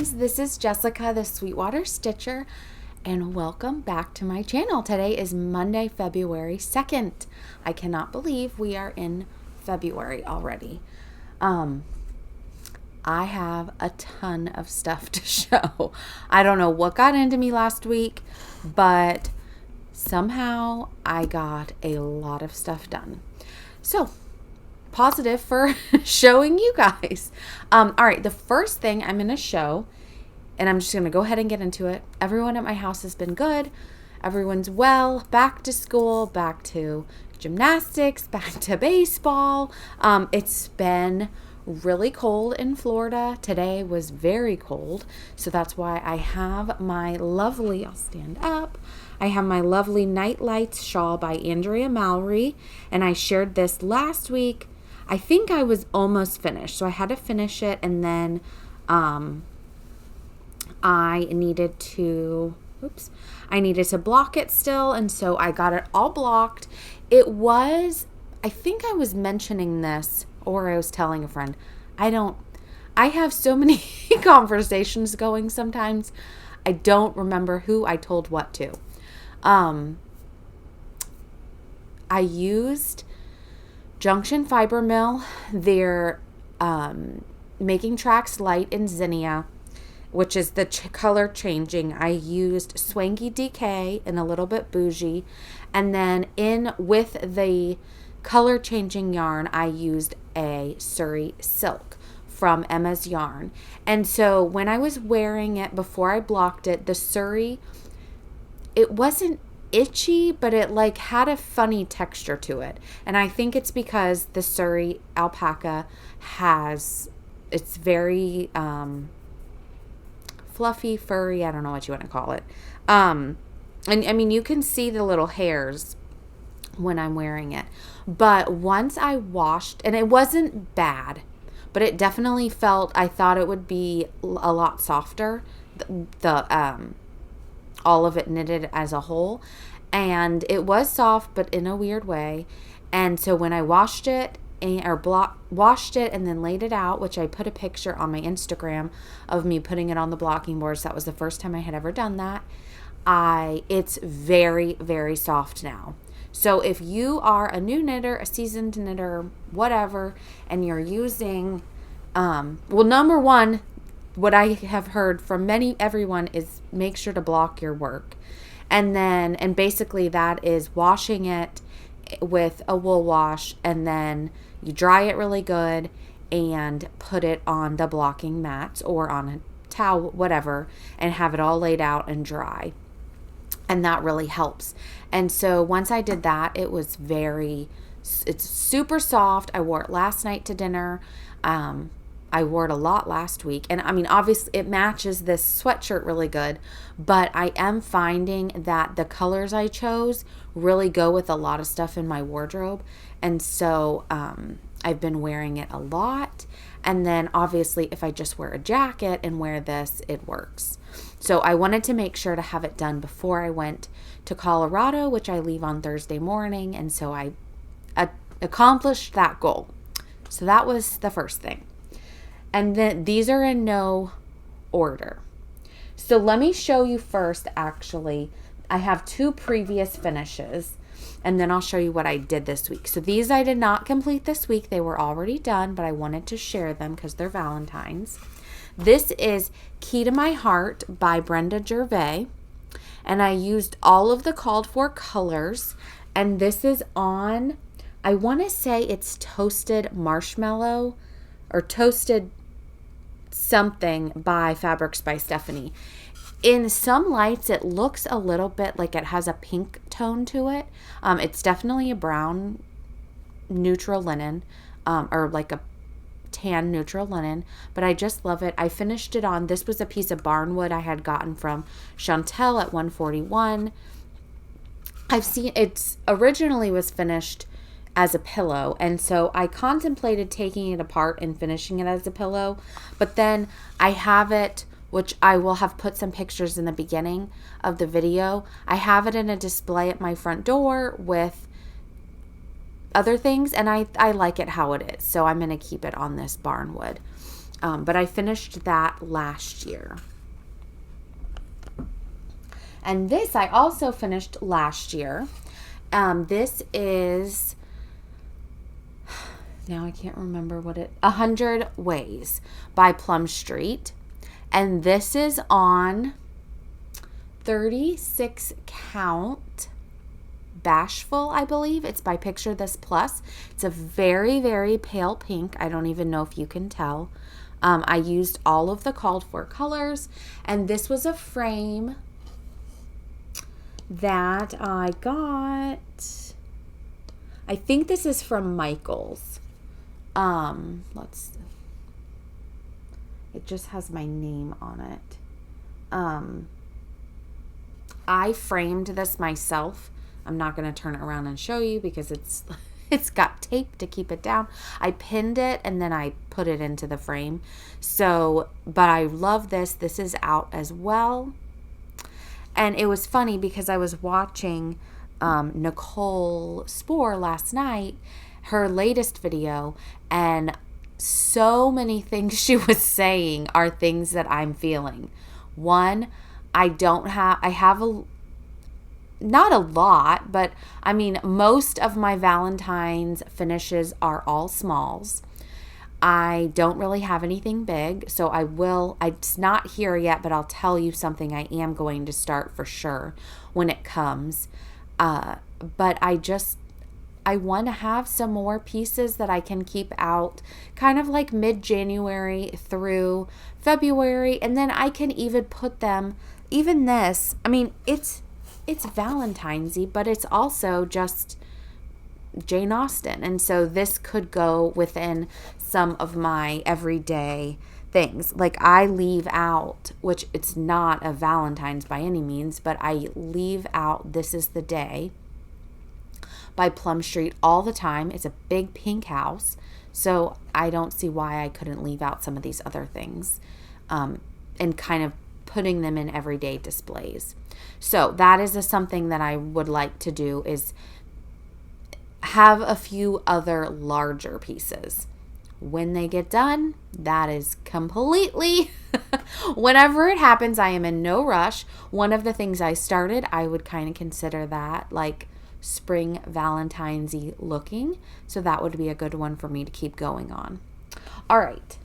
friends, this is Jessica, the Sweetwater Stitcher, and welcome back to my channel. Today is Monday, February 2nd. I cannot believe we are in February already. I have a ton of stuff to show. I don't know what got into me last week, but somehow I got a lot of stuff done. So, positive for showing you guys. All right, the first thing I'm going to show, and I'm just going to go ahead and get into it. Everyone at my house has been good. Everyone's well, back to school, back to gymnastics, back to baseball. It's been really cold in Florida. Today was very cold, so that's why I have my lovely, I'll stand up. I have my lovely Night Lights shawl by Andrea Mallory, and I shared this last week. I think I was almost finished, so I had to finish it, and then I needed to block it still, and so I got it all blocked. It was, I think I was mentioning this, or I was telling a friend. I have so many conversations going sometimes. I don't remember who I told what to. I used Junction Fiber Mill, their Making Tracks Light in Zinnia, which is the color changing. I used Swanky DK and a little bit Bougie, and then in with the color changing yarn, I used a Surrey Silk from Emma's Yarn. And so when I was wearing it before I blocked it, the Surrey, it wasn't itchy, but it like had a funny texture to it. And I think it's because the Surrey alpaca it's very fluffy, furry, I don't know what you want to call it. And I mean, you can see the little hairs when I'm wearing it. But once I washed, and it wasn't bad, but it definitely felt, I thought it would be a lot softer, all of it knitted as a whole, and it was soft, but in a weird way. And so when I washed it washed it and then laid it out, which I put a picture on my Instagram of me putting it on the blocking boards. That was the first time I had ever done that. It's very, very soft now. So if you are a new knitter, a seasoned knitter, whatever, and you're using, number one, what I have heard from everyone is make sure to block your work. And basically that is washing it with a wool wash, and then you dry it really good and put it on the blocking mats or on a towel, whatever, and have it all laid out and dry. And that really helps. And so once I did that, it's super soft. I wore it last night to dinner. I wore it a lot last week. And I mean, obviously it matches this sweatshirt really good, but I am finding that the colors I chose really go with a lot of stuff in my wardrobe. And so I've been wearing it a lot. And then obviously if I just wear a jacket and wear this, it works. So I wanted to make sure to have it done before I went to Colorado, which I leave on Thursday morning. And so I accomplished that goal. So that was the first thing. And then these are in no order. So let me show you first, actually. I have two previous finishes, and then I'll show you what I did this week. So these I did not complete this week. They were already done, but I wanted to share them because they're Valentine's. This is Key to My Heart by Brenda Gervais, and I used all of the called for colors, and this is on, I want to say it's Toasted Marshmallow or Toasted something by Fabrics by Stephanie. In some lights, it looks a little bit like it has a pink tone to it. It's definitely a brown neutral linen, or like a tan neutral linen, but I just love it. I finished it on, this was a piece of barnwood I had gotten from Chantel at 141. I've seen, it's originally was finished as a pillow, and so I contemplated taking it apart and finishing it as a pillow, but then I have it, which I will have put some pictures in the beginning of the video. I have it in a display at my front door with other things, and I like it how it is, so I'm going to keep it on this barnwood. But I finished that last year. And this I also finished last year. This is, now I can't remember what 100 Ways by Plum Street. And this is on 36 count Bashful, I believe. It's by Picture This Plus. It's a very, very pale pink. I don't even know if you can tell. I used all of the called for colors, and this was a frame that I got. I think this is from Michael's. It just has my name on it. I framed this myself. I'm not going to turn it around and show you because it's got tape to keep it down. I pinned it and then I put it into the frame. So, but I love this. This is out as well. And it was funny because I was watching Nicole Spohr last night, her latest video, and so many things she was saying are things that I'm feeling. One, I have not a lot, but I mean, most of my Valentine's finishes are all smalls. I don't really have anything big, so it's not here yet, but I'll tell you something I am going to start for sure when it comes. But I want to have some more pieces that I can keep out kind of like mid-January through February, and then I can even put them, even this, I mean, it's Valentine's-y, but it's also just Jane Austen. And so this could go within some of my everyday things. Like I leave out, which it's not a Valentine's by any means, but I leave out This Is the Day by Plum Street all the time. It's a big pink house. So I don't see why I couldn't leave out some of these other things and kind of putting them in everyday displays. So that is something that I would like to do, is have a few other larger pieces. When they get done, that is completely, whenever it happens, I am in no rush. One of the things I started, I would kind of consider that like spring Valentine's-y looking. So that would be a good one for me to keep going on. All right.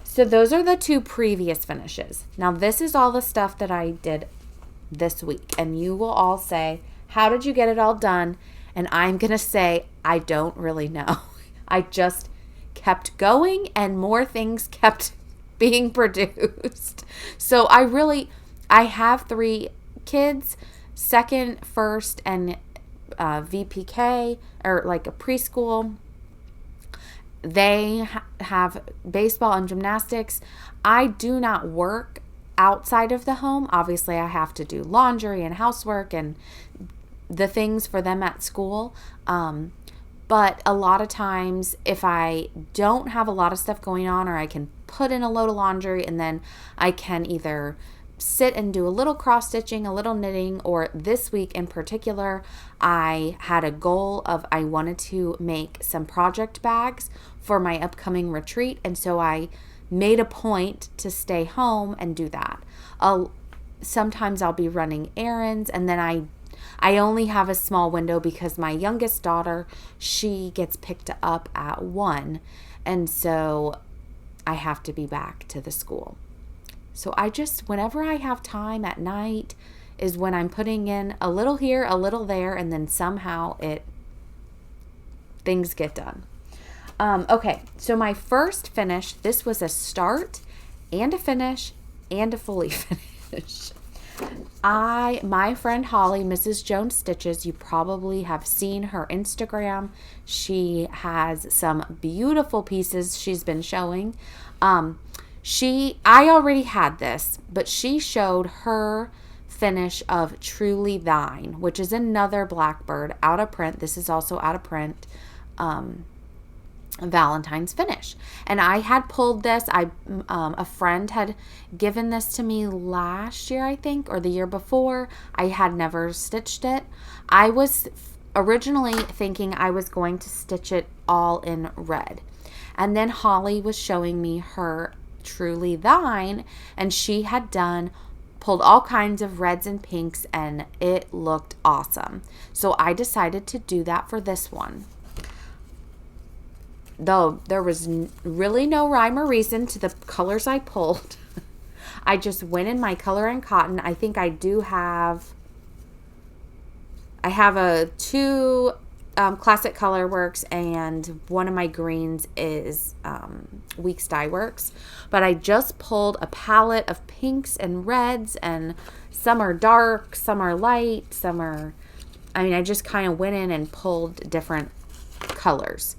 So those are the two previous finishes. Now this is all the stuff that I did this week. And you will all say, how did you get it all done? And I'm going to say, I don't really know. I just kept going and more things kept being produced. So I have 3 kids, second, first, and VPK, or like a preschool. They have baseball and gymnastics. I do not work outside of the home. Obviously, I have to do laundry and housework and the things for them at school. But a lot of times, if I don't have a lot of stuff going on, or I can put in a load of laundry and then I can either sit and do a little cross stitching, a little knitting, or this week in particular, I had a goal of I wanted to make some project bags for my upcoming retreat. And so I made a point to stay home and do that. Sometimes I'll be running errands, and then I only have a small window because my youngest daughter, she gets picked up at 1. And so I have to be back to the school. So whenever I have time at night is when I'm putting in a little here, a little there, and then somehow things get done. Okay, so my first finish, this was a start and a finish and a fully finish. My friend Holly, Mrs. Jones Stitches, you probably have seen her Instagram. She has some beautiful pieces she's been showing. I already had this, but she showed her finish of Truly Thine, which is another Blackbird out of print. This is also out of print. Valentine's finish, and I had pulled this. A friend had given this to me last year, I think, or the year before. I had never stitched it. I was originally thinking I was going to stitch it all in red, And then Holly was showing me her Truly Thine, and she had pulled all kinds of reds and pinks, and it looked awesome. So I decided to do that for this one. Though there was really no rhyme or reason to the colors I pulled. I just went in my Color and Cotton. I think I have two Classic Color Works, and one of my greens is Weeks Dye Works. But I just pulled a palette of pinks and reds, and some are dark, some are light, I just kind of went in and pulled different colors.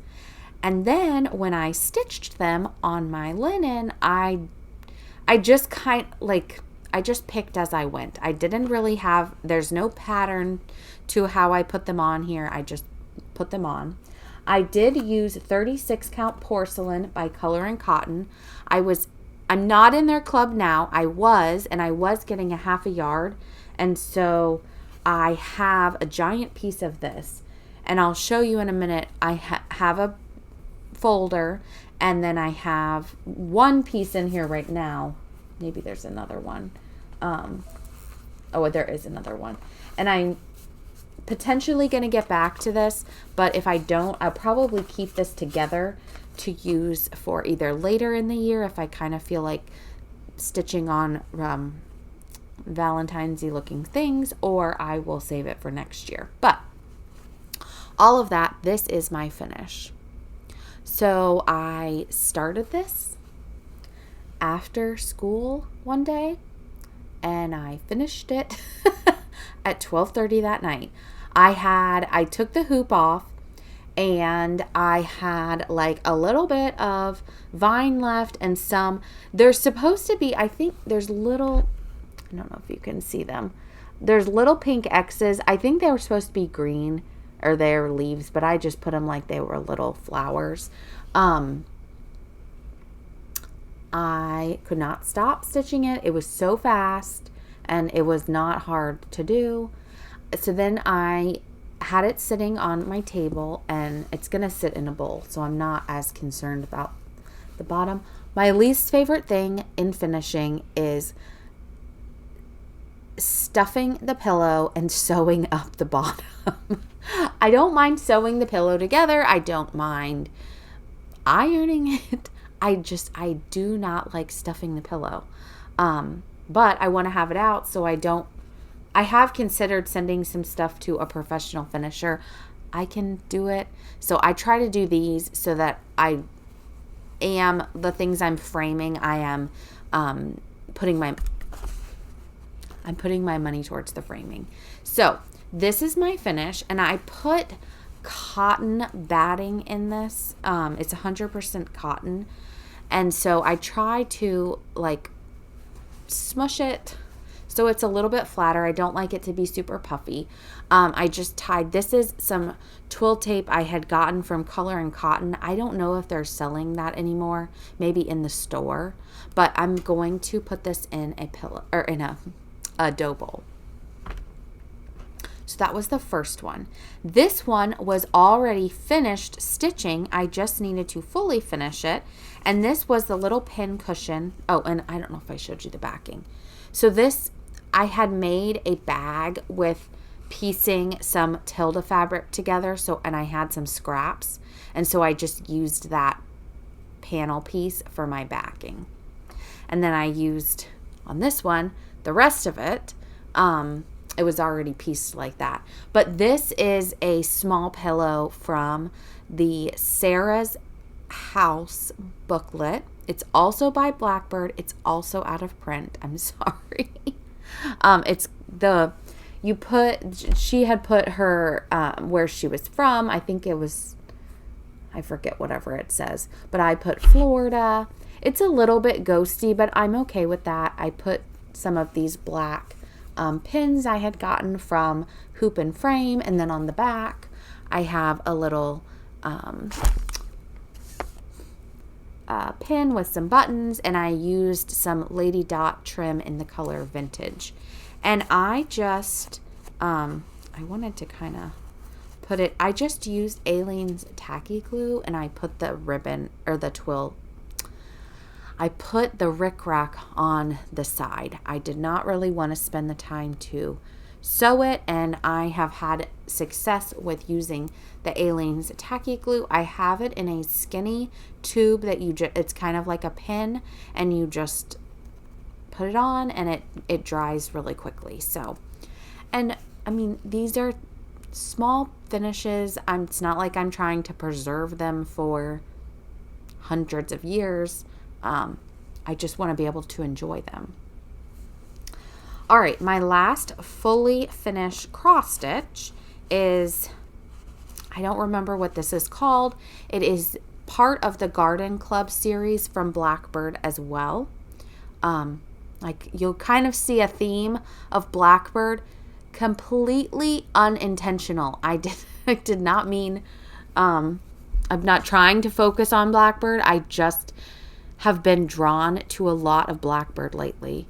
And then when I stitched them on my linen, I just picked as I went. I didn't really there's no pattern to how I put them on here. I just put them on. I did use 36 count porcelain by Color and Cotton. I'm not in their club now. I was getting a half a yard. And so I have a giant piece of this, and I'll show you in a minute. I have a folder, and then I have one piece in here right now. Maybe there's another one. There is another one. And I'm potentially going to get back to this, but if I don't, I'll probably keep this together to use for either later in the year if I kind of feel like stitching on Valentine's-y looking things, or I will save it for next year. But all of that, this is my finish. So I started this after school one day, and I finished it at 12:30 that night. I took the hoop off, and I had like a little bit of vine left, and there's supposed to be, I think there's little, I don't know if you can see them. There's little pink X's. I think they were supposed to be green, or they're leaves, but I just put them like they were little flowers. I could not stop stitching it. It was so fast, and it was not hard to do. So then I had it sitting on my table, and it's going to sit in a bowl, so I'm not as concerned about the bottom. My least favorite thing in finishing is stuffing the pillow and sewing up the bottom. I don't mind sewing the pillow together. I don't mind ironing it. I do not like stuffing the pillow. But I want to have it out, so I have considered sending some stuff to a professional finisher. I can do it. So I try to do these so that the things I'm framing, I am putting my money towards the framing. So this is my finish, and I put cotton batting in this. It's 100% cotton. And so I try to like smush it so it's a little bit flatter. I don't like it to be super puffy. I just tied, this is some twill tape I had gotten from Color and Cotton. I don't know if they're selling that anymore, maybe in the store, but I'm going to put this in a pillow, or in a dough bowl. So that was the first one. This one was already finished stitching. I just needed to fully finish it. And this was the little pin cushion. Oh, and I don't know if I showed you the backing. So this, I had made a bag with piecing some Tilda fabric together. And I had some scraps. And so I just used that panel piece for my backing. And then I used, on this one, the rest of it. It was already pieced like that. But this is a small pillow from the Sarah's House booklet. It's also by Blackbird. It's also out of print. I'm sorry. She had put her, where she was from. I think it was, I forget whatever it says. But I put Florida. It's a little bit ghosty, but I'm okay with that. I put some of these black pins I had gotten from Hoop and Frame, and then on the back I have a little pin with some buttons, and I used some Lady Dot trim in the color Vintage. And I just I wanted to kind of put it, I just used Aleene's tacky glue, and I put the ribbon, or the twill, I put the rickrack on the side. I did not really want to spend the time to sew it, and I have had success with using the Aleene's tacky glue. I have it in a skinny tube that it's kind of like a pin, and you just put it on, and it dries really quickly. So, and I mean, these are small finishes. It's not like I'm trying to preserve them for hundreds of years. I just want to be able to enjoy them. All right, my last fully finished cross stitch is, I don't remember what this is called. It is part of the Garden Club series from Blackbird as well. Like, you'll kind of see a theme of Blackbird, completely unintentional. I did not mean, I'm not trying to focus on Blackbird. I just have been drawn to a lot of Blackbird lately.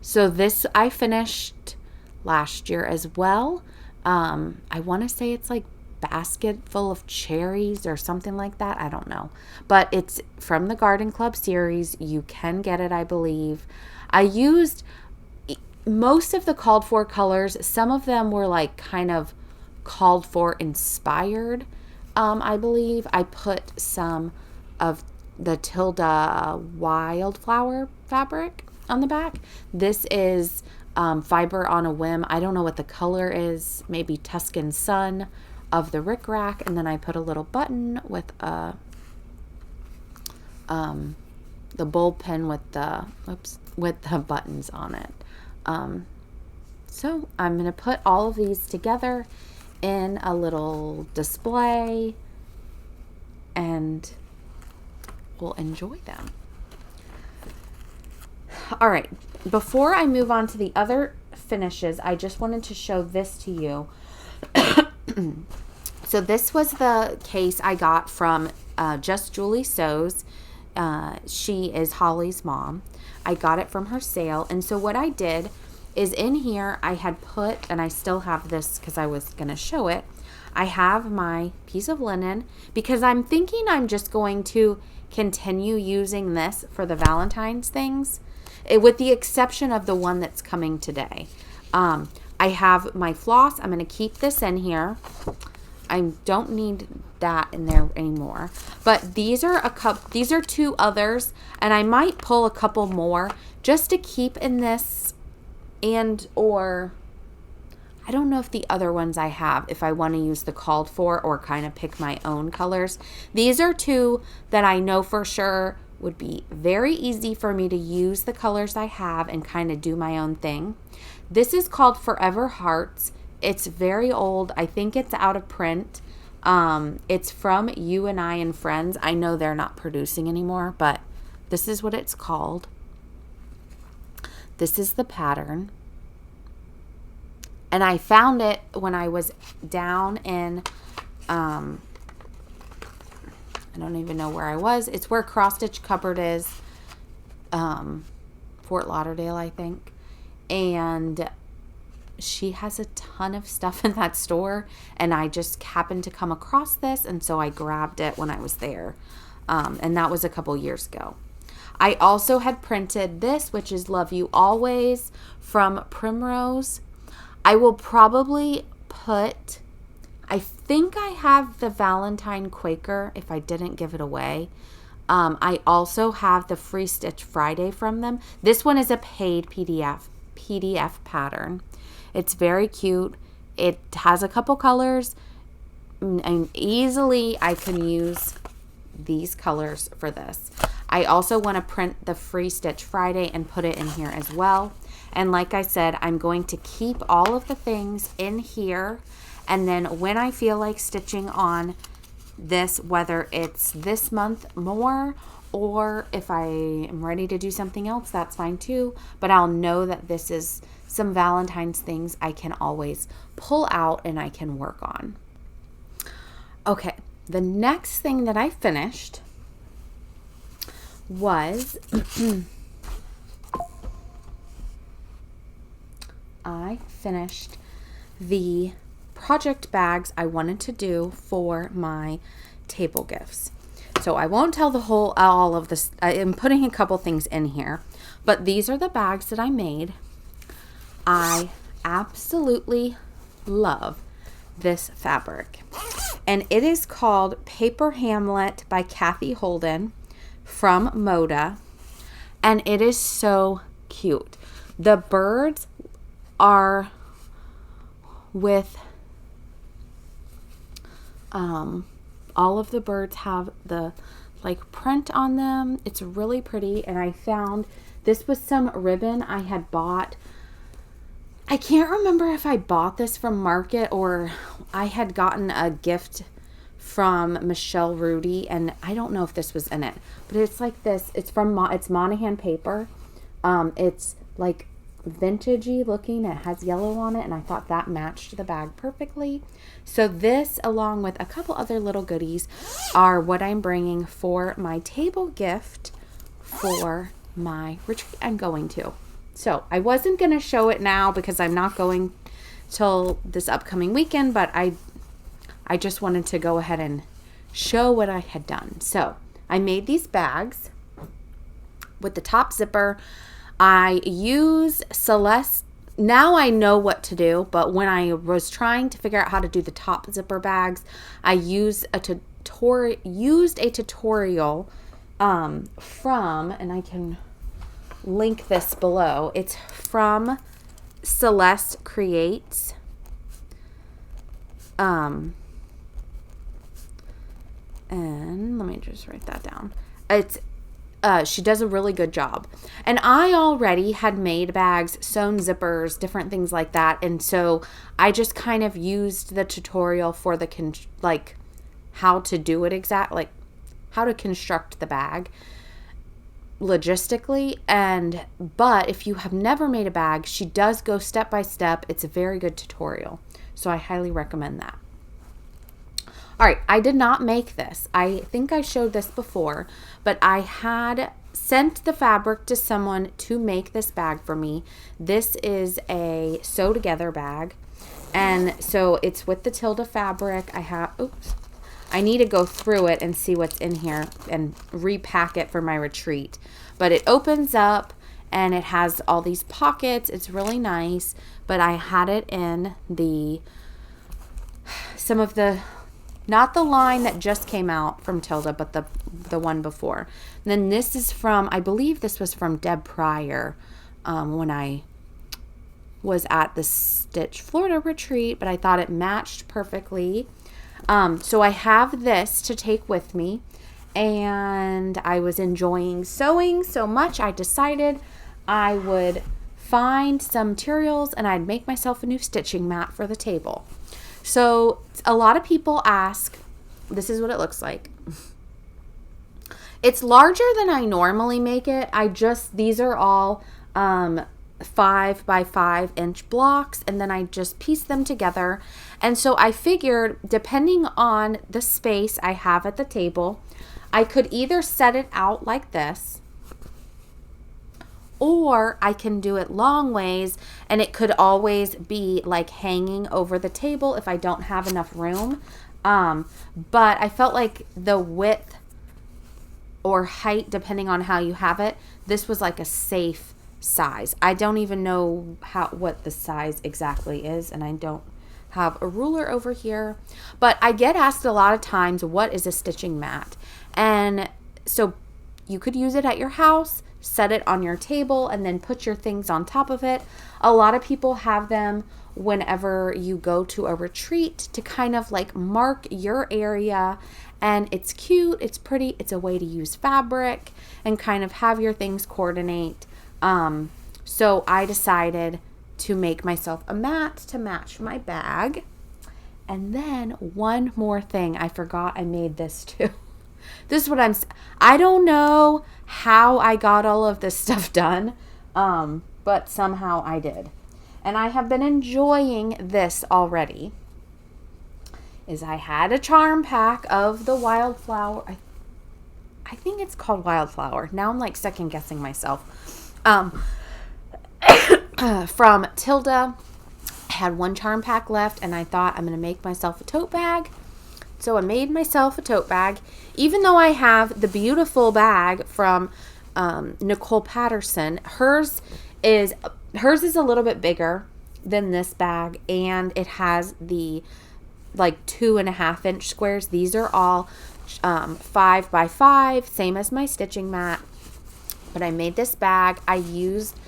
So this I finished last year as well. I want to say it's like basket full of cherries or something like that. I don't know. But it's from the Garden Club series. You can get it, I believe. I used most of the called for colors. Some of them were like kind of called for inspired, I believe. I put some of the Tilda Wildflower fabric on the back. This is Fiber on a Whim. I don't know what the color is. Maybe Tuscan Sun of the rickrack. And then I put a little button with the bulb pin with the buttons on it. So I'm going to put all of these together in a little display, and we'll enjoy them. All right, before I move on to the other finishes, I just wanted to show this to you. So this was the case I got from Just Julie Sews. She is Holly's mom. I got it from her sale. And so what I did is, in here I had put, and I still have this because I was going to show it, I have my piece of linen, because I'm thinking I'm just going to continue using this for the Valentine's things, with the exception of the one that's coming today. I have my floss. I'm going to keep this in here. I don't need that in there anymore. But these are these are two others, and I might pull a couple more just to keep in this, or I don't know if the other ones I have, if I want to use the called for or kind of pick my own colors. These are two that I know for sure would be very easy for me to use the colors I have and kind of do my own thing. This is called Forever Hearts. It's very old. I think it's out of print. It's from You and I and Friends. I know they're not producing anymore, but this is what it's called. This is the pattern. And I found it when I was down in, I don't even know where I was. It's where Cross Stitch Cupboard is, Fort Lauderdale, I think. And she has a ton of stuff in that store, and I just happened to come across this, and so I grabbed it when I was there. And that was a couple years ago. I also had printed this, which is Love You Always from Primrose. I will probably put, I think I have the Valentine Quaker if I didn't give it away. I also have the Free Stitch Friday from them. This one is a paid PDF pattern. It's very cute. It has a couple colors, and easily I can use these colors for this. I also want to print the Free Stitch Friday and put it in here as well. And like I said, I'm going to keep all of the things in here, and then when I feel like stitching on this, whether it's this month more or if I am ready to do something else, that's fine too. But I'll know that this is some Valentine's things I can always pull out and I can work on. Okay, the next thing that I finished was I finished the project bags I wanted to do for my table gifts. So I won't tell all of this. I am putting a couple things in here, but these are the bags that I made. I absolutely love this fabric, and it is called Paper Hamlet by Kathy Holden from Moda, and it is so cute. The birds are with all of the birds have the like print on them. It's really pretty, and I found this was some ribbon I had bought. I can't remember if I bought this from Market or I had gotten a gift from Michelle Rudy, and I don't know if this was in it, but it's like this. It's from it's Monahan paper. It's like vintagey looking. It has yellow on it, and I thought that matched the bag perfectly. So this, along with a couple other little goodies, are what I'm bringing for my table gift for my retreat I'm going to. So I wasn't going to show it now because I'm not going till this upcoming weekend, but I just wanted to go ahead and show what I had done. So I made these bags with the top zipper. I use Celeste. Now I know what to do, but when I was trying to figure out how to do the top zipper bags, I used a tutorial from, and I can link this below. It's from Celeste Creates. And let me just write that down. It's she does a really good job. And I already had made bags, sewn zippers, different things like that. And so I just kind of used the tutorial for the how to do it exactly, like how to construct the bag logistically. But if you have never made a bag, she does go step by step. It's a very good tutorial. So I highly recommend that. All right, I did not make this. I think I showed this before, but I had sent the fabric to someone to make this bag for me. This is a sew together bag, and so it's with the Tilda fabric. I need to go through it and see what's in here and repack it for my retreat. But it opens up and it has all these pockets. It's really nice, but I had it in not the line that just came out from Tilda, but the one before. And then this is from, I believe this was from Deb Pryor when I was at the Stitch Florida retreat, but I thought it matched perfectly. So I have this to take with me, and I was enjoying sewing so much I decided I would find some materials and I'd make myself a new stitching mat for the table. So a lot of people ask, this is what it looks like. It's larger than I normally make it. These are all 5 by 5 inch blocks, and then I just piece them together. And so I figured, depending on the space I have at the table, I could either set it out like this, or I can do it long ways, and it could always be like hanging over the table if I don't have enough room. But I felt like the width or height, depending on how you have it, this was like a safe size. I don't even know what the size exactly is, and I don't have a ruler over here. But I get asked a lot of times, what is a stitching mat? And so you could use it at your house, set it on your table, and then put your things on top of it. A lot of people have them whenever you go to a retreat to kind of like mark your area, and it's cute, it's pretty, it's a way to use fabric and kind of have your things coordinate. So I decided to make myself a mat to match my bag. And then one more thing, I forgot I made this too. This is what I don't know how I got all of this stuff done, but somehow I did. And I have been enjoying this already. I had a charm pack of the wildflower. I think it's called Wildflower. Now I'm like second guessing myself. From Tilda. I had one charm pack left, and I thought I'm going to make myself a tote bag. So I made myself a tote bag, even though I have the beautiful bag from Nicole Patterson. Hers is a little bit bigger than this bag, and it has the like 2.5-inch squares. These are all 5 by 5, same as my stitching mat. But I made this bag. I used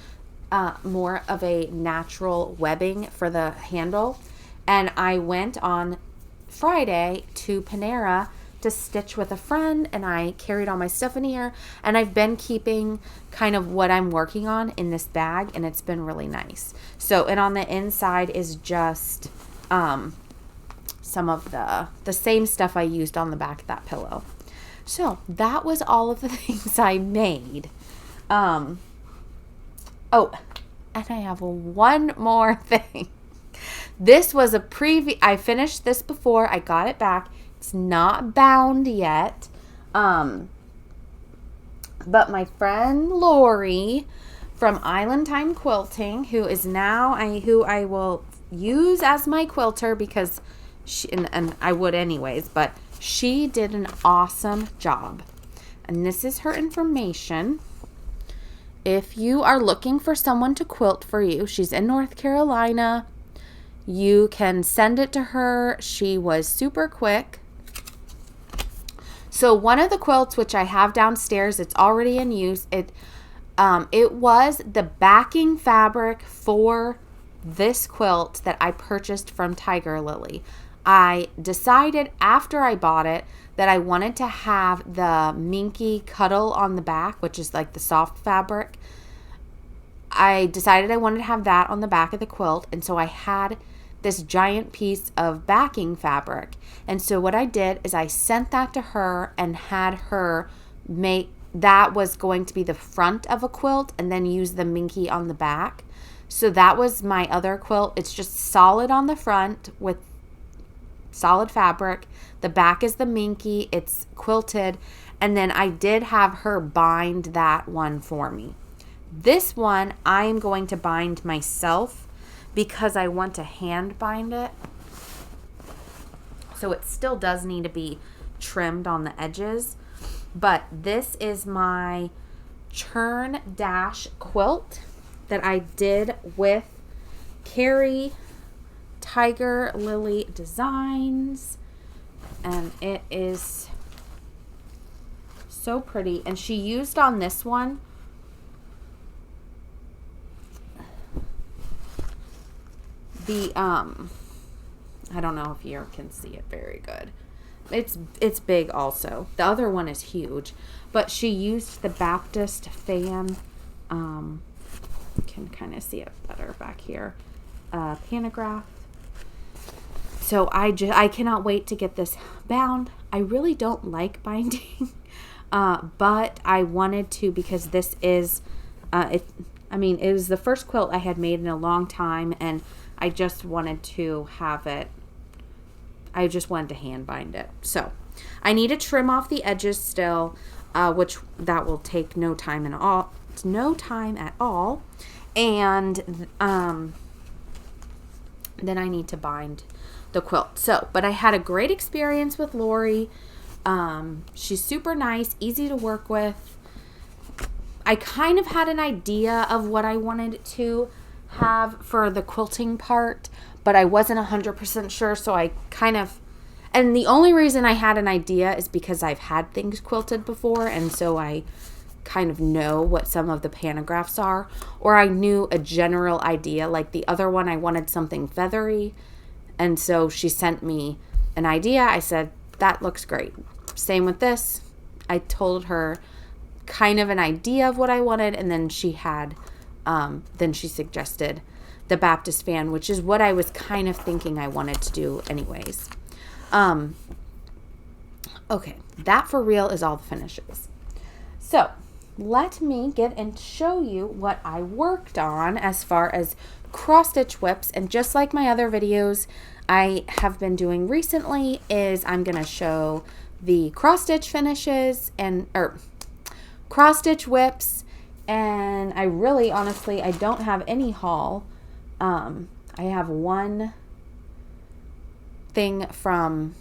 more of a natural webbing for the handle, and I went on Friday to Panera to stitch with a friend, and I carried all my stuff in here, and I've been keeping kind of what I'm working on in this bag, and it's been really nice. So, and on the inside is just some of the same stuff I used on the back of that pillow. So that was all of the things I made. Oh, and I have one more thing. This was a preview. I finished this before. I got it back. It's not bound yet. But my friend Lori from Island Time Quilting, who is now who I will use as my quilter because she, and I would anyways, but she did an awesome job. And this is her information. If you are looking for someone to quilt for you, she's in North Carolina. You can send it to her. She was super quick. So one of the quilts, which I have downstairs, it's already in use. It was the backing fabric for this quilt that I purchased from Tiger Lily. I decided after I bought it that I wanted to have the minky cuddle on the back, which is like the soft fabric. I decided I wanted to have that on the back of the quilt, and so I had this giant piece of backing fabric. And so what I did is I sent that to her and had her make, that was going to be the front of a quilt, and then use the minky on the back. So that was my other quilt. It's just solid on the front with solid fabric. The back is the minky. It's quilted. And then I did have her bind that one for me. This one I am going to bind myself because I want to hand bind it. So it still does need to be trimmed on the edges. But this is my Churn Dash quilt that I did with Carrie Tiger Lily Designs, and it is so pretty. And she used on this one the I don't know if you can see it very good. It's big also. The other one is huge, but she used the Baptist fan. Can kind of see it better back here. Pantograph. So I cannot wait to get this bound. I really don't like binding, but I wanted to because this is it was the first quilt I had made in a long time, and I just wanted to have it. I just wanted to hand bind it. So I need to trim off the edges still, which that will take no time at all. It's no time at all. And then I need to bind the quilt. So, but I had a great experience with Lori. She's super nice, easy to work with. I kind of had an idea of what I wanted to have for the quilting part, but I wasn't 100% sure, so I kind of, and the only reason I had an idea is because I've had things quilted before, and so I kind of know what some of the pantographs are, or I knew a general idea. Like the other one, I wanted something feathery, and so she sent me an idea. I said, that looks great. Same with this. I told her kind of an idea of what I wanted, and then she had, then she suggested the Baptist fan, which is what I was kind of thinking I wanted to do anyways. Okay, that for real is all the finishes. So let me get and show you what I worked on as far as cross stitch whips. And just like my other videos I have been doing recently, is I'm going to show the cross stitch finishes or cross stitch whips. And I really honestly I don't have any haul. I have one thing from,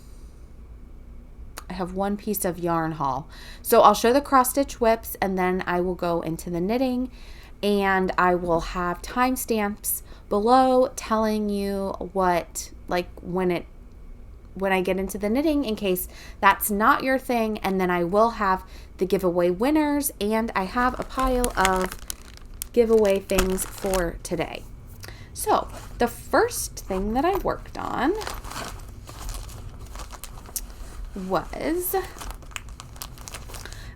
I have one piece of yarn haul. So I'll show the cross stitch whips, and then I will go into the knitting, and I will have timestamps below telling you what, like when I get into the knitting, in case that's not your thing. And then I will have the giveaway winners, and I have a pile of giveaway things for today. So the first thing that I worked on was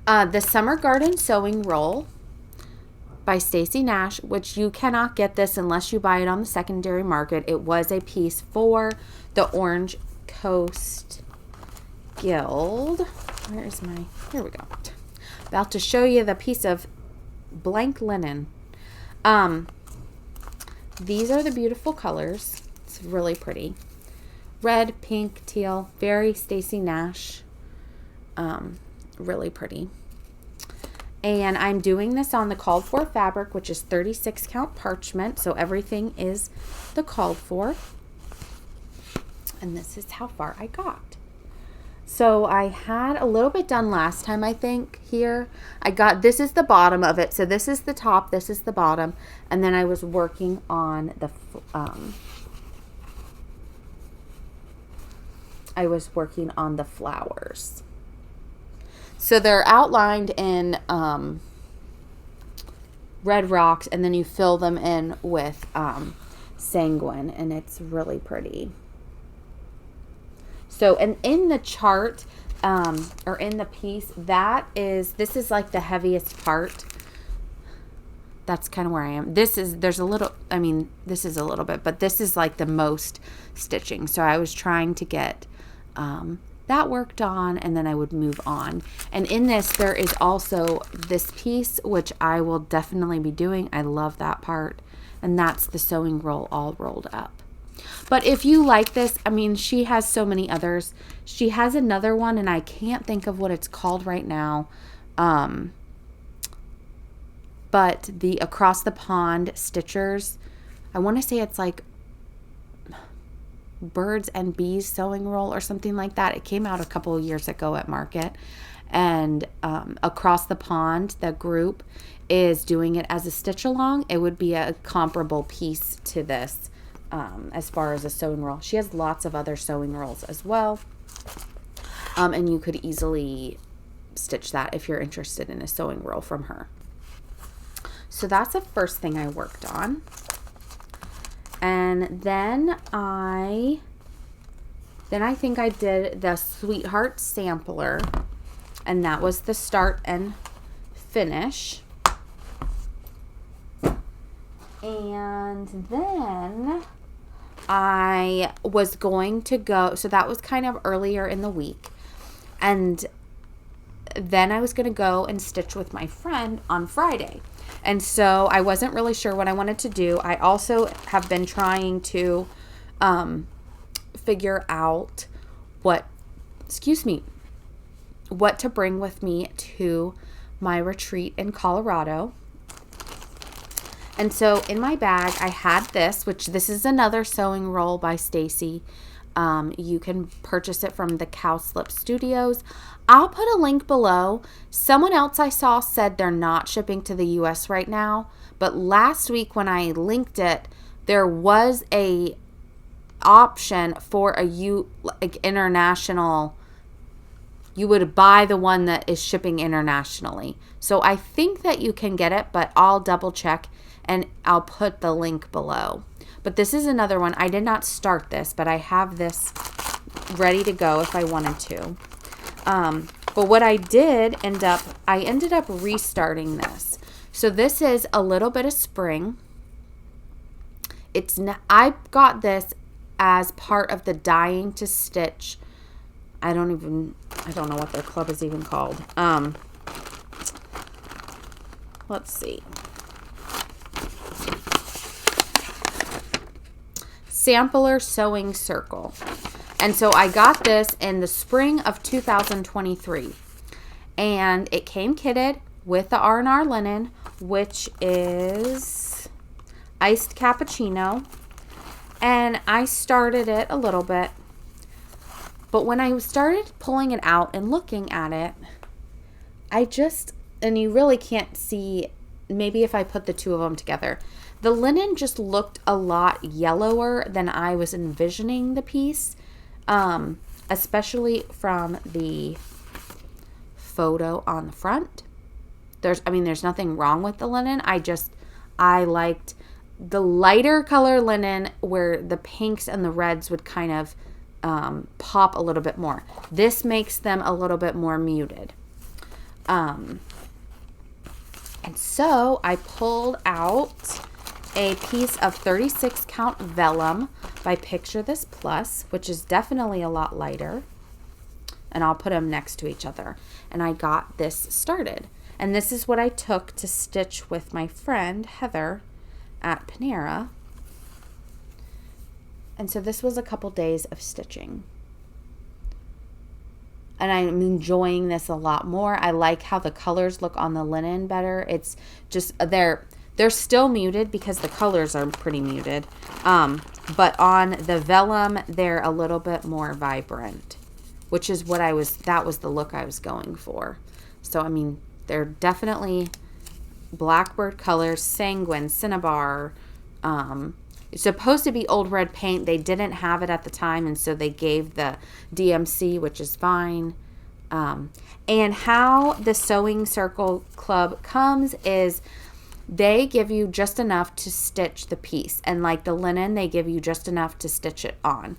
the Summer Garden Sewing Roll by Stacy Nash, which you cannot get this unless you buy it on the secondary market. It was a piece for the Orange Coast Guild. Where is my, here we go. About to show you the piece of blank linen. These are the beautiful colors. It's really pretty. Red, pink, teal, very Stacy Nash. Really pretty. And I'm doing this on the called for fabric, which is 36 count parchment. So everything is the called for. And this is how far I got. So I had a little bit done last time, I think, here. This is the bottom of it. So this is the top, this is the bottom. And then I was working on the, flowers. So they're outlined in red rocks, and then you fill them in with sanguine, and it's really pretty. So, and in the chart, or in the piece, this is like the heaviest part. That's kind of where I am. This is a little bit, but this is like the most stitching. So I was trying to get that worked on, and then I would move on. And in this, there is also this piece, which I will definitely be doing. I love that part. And that's the sewing roll all rolled up. But if you like this, I mean, she has so many others. She has another one, and I can't think of what it's called right now. But the Across the Pond Stitchers, I want to say it's like Birds and Bees sewing roll or something like that. It came out a couple of years ago at market. And Across the Pond, the group, is doing it as a stitch along. It would be a comparable piece to this. As far as a sewing roll. She has lots of other sewing rolls as well. And you could easily stitch that if you're interested in a sewing roll from her. So that's the first thing I worked on. And then I think I did the Sweetheart Sampler, and that was the start and finish. And then I was going to go, so that was kind of earlier in the week. And then I was going to go and stitch with my friend on Friday. And so I wasn't really sure what I wanted to do. I also have been trying to figure out what to bring with me to my retreat in Colorado. And so in my bag, I had this, which this is another sewing roll by Stacy. You can purchase it from the CowSlip Studios. I'll put a link below. Someone else I saw said they're not shipping to the US right now. But last week when I linked it, there was a option for international. You would buy the one that is shipping internationally. So I think that you can get it, but I'll double check. And I'll put the link below. But this is another one. I did not start this, but I have this ready to go if I wanted to. But what I ended up restarting this. So this is a little bit of spring. I got this as part of the Dying to Stitch. I don't know what their club is even called. Let's see. Sampler Sewing Circle. And so I got this in the spring of 2023. And it came kitted with the R&R linen, which is iced cappuccino. And I started it a little bit. But when I started pulling it out and looking at it, and you really can't see, maybe if I put the two of them together, the linen just looked a lot yellower than I was envisioning the piece, especially from the photo on the front. There's nothing wrong with the linen. I liked the lighter color linen where the pinks and the reds would kind of pop a little bit more. This makes them a little bit more muted. And so I pulled out a piece of 36 count vellum by Picture This Plus, which is definitely a lot lighter. And I'll put them next to each other. And I got this started. And this is what I took to stitch with my friend Heather at Panera. And so this was a couple days of stitching. And I'm enjoying this a lot more. I like how the colors look on the linen better. It's just, they're still muted because the colors are pretty muted. But on the vellum, they're a little bit more vibrant, which is that was the look I was going for. So, I mean, they're definitely Blackbird colors, Sanguine, Cinnabar. It's supposed to be Old Red paint. They didn't have it at the time, and so they gave the DMC, which is fine. And how the Sewing Circle Club comes is they give you just enough to stitch the piece. And like the linen, they give you just enough to stitch it on.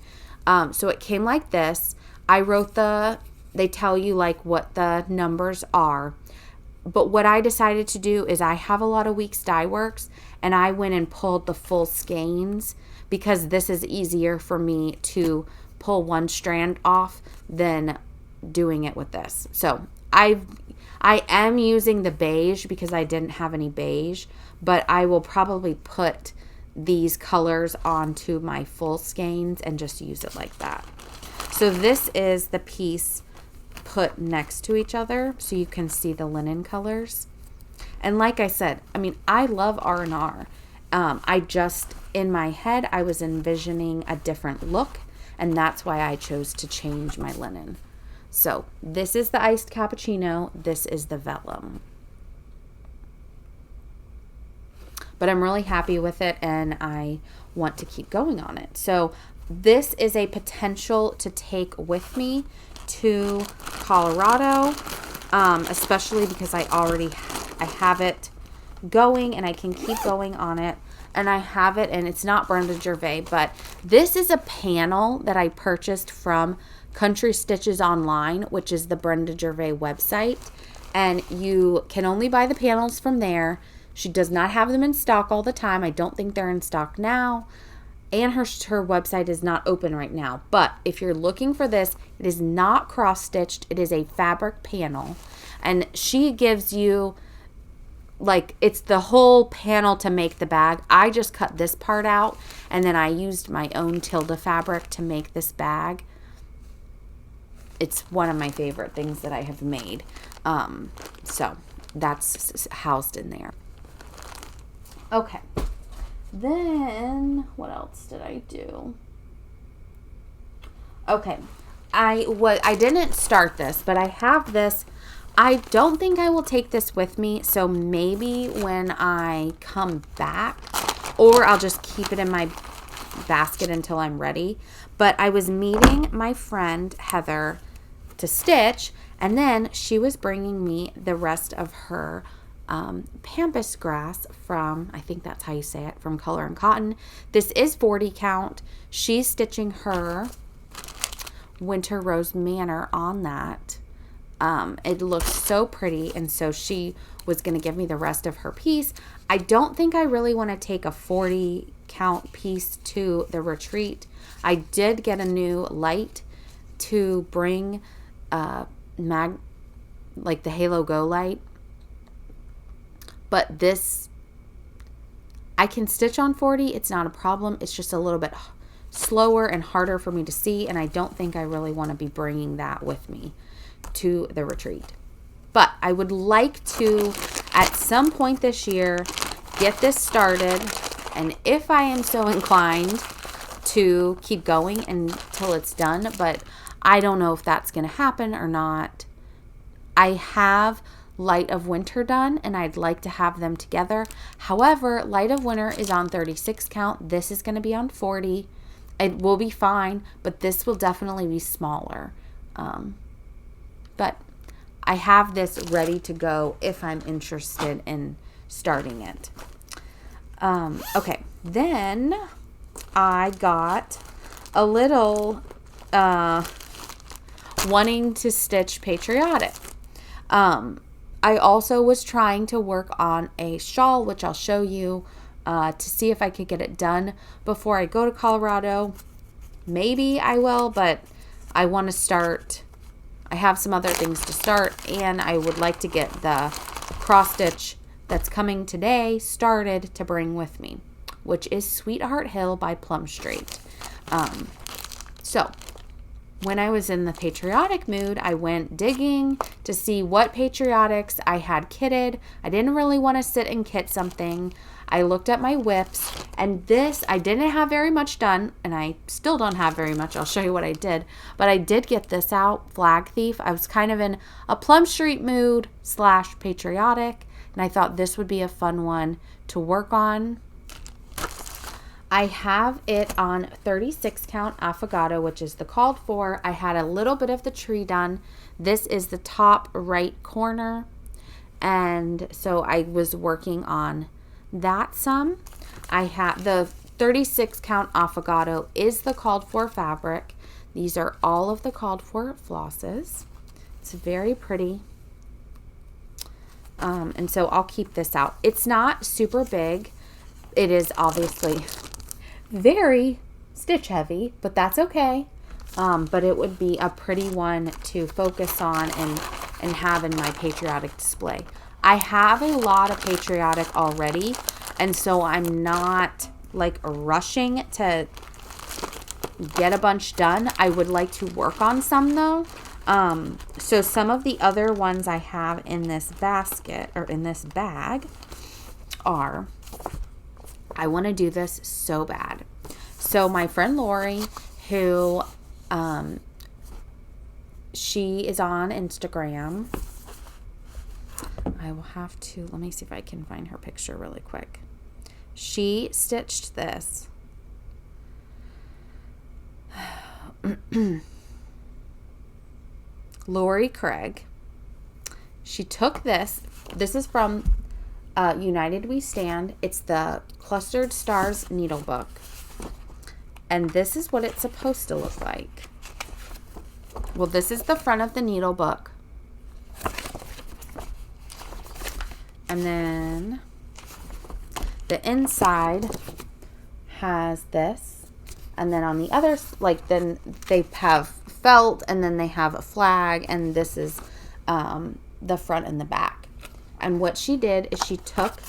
So it came like this. They tell you like what the numbers are. But what I decided to do is I have a lot of Weeks Dye Works, and I went and pulled the full skeins because this is easier for me to pull one strand off than doing it with this. So I am using the beige because I didn't have any beige, but I will probably put these colors onto my full skeins and just use it like that. So this is the piece put next to each other so you can see the linen colors. And like I said, I mean, I love R&R. In my head, I was envisioning a different look, and that's why I chose to change my linen. So this is the iced cappuccino. This is the vellum. But I'm really happy with it, and I want to keep going on it. So this is a potential to take with me to Colorado, especially because I have it going and I can keep going on it, and I have it, and it's not Brenda Gervais, but this is a panel that I purchased from Country Stitches Online, which is the Brenda Gervais website, and you can only buy the panels from there. She does not have them in stock all the time. I don't think they're in stock now. And her website is not open right now. But if you're looking for this, it is not cross-stitched. It is a fabric panel. And she gives you, like, it's the whole panel to make the bag. I just cut this part out, and then I used my own Tilda fabric to make this bag. It's one of my favorite things that I have made. So that's housed in there. Okay. Then, what else did I do? Okay, I didn't start this, but I have this. I don't think I will take this with me, so maybe when I come back, or I'll just keep it in my basket until I'm ready. But I was meeting my friend Heather to stitch, and then she was bringing me the rest of her pampas grass from, I think that's how you say it, from Color and Cotton. This is 40 count. She's stitching her Winter Rose Manor on that. It looks so pretty, and so she was going to give me the rest of her piece. I don't think I really want to take a 40 count piece to the retreat. I did get a new light to bring like the Halo Go light. But this, I can stitch on 40. It's not a problem. It's just a little bit slower and harder for me to see. And I don't think I really want to be bringing that with me to the retreat. But I would like to, at some point this year, get this started. And if I am so inclined, to keep going until it's done, but I don't know if that's going to happen or not. I have Light of Winter done, and I'd like to have them together. However, Light of Winter is on 36 count. This is going to be on 40. It will be fine, but this will definitely be smaller. But I have this ready to go if I'm interested in starting it. Okay, then I got a little wanting to stitch patriotic. I also was trying to work on a shawl, which I'll show you, to see if I could get it done before I go to Colorado. Maybe I will, but I want to start. I have some other things to start, and I would like to get the cross stitch that's coming today started to bring with me, which is Sweetheart Hill by Plum Street. So when I was in the patriotic mood, I went digging to see what patriotics I had kitted. I didn't really want to sit and kit something. I looked at my whips, and this, I didn't have very much done, and I still don't have very much. I'll show you what I did. But I did get this out, Flag Thief. I was kind of in a Plum Street mood / patriotic, and I thought this would be a fun one to work on. I have it on 36 count affogato, which is the called for. I had a little bit of the tree done. This is the top right corner. And so I was working on that some. I have the 36 count affogato is the called for fabric. These are all of the called for flosses. It's very pretty. And so I'll keep this out. It's not super big. It is obviously very stitch heavy, but that's okay. But it would be a pretty one to focus on and have in my patriotic display. I have a lot of patriotic already, and so I'm not like rushing to get a bunch done. I would like to work on some though. So some of the other ones I have in this basket or in this bag are, I want to do this so bad. So my friend Lori, who she is on Instagram. I will have to, let me see if I can find her picture really quick. She stitched this. Lori Craig. She took this. This is from United We Stand. It's the Clustered Stars needle book. And this is what it's supposed to look like. Well, this is the front of the needle book. And then the inside has this. And then on the other, like, then they have felt, and then they have a flag, and this is the front and the back. And what she did is she took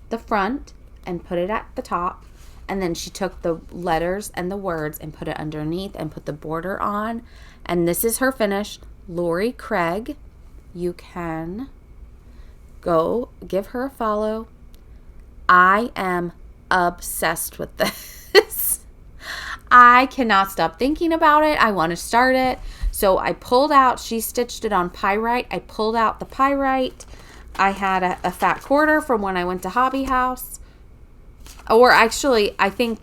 the front and put it at the top, and then she took the letters and the words and put it underneath and put the border on. And this is her finish. Lori Craig. You can go give her a follow. I am obsessed with this. I cannot stop thinking about it. I want to start it. So I pulled out, she stitched it on pyrite. I pulled out the pyrite. I had a fat quarter from when I went to Hobby House. Or actually, I think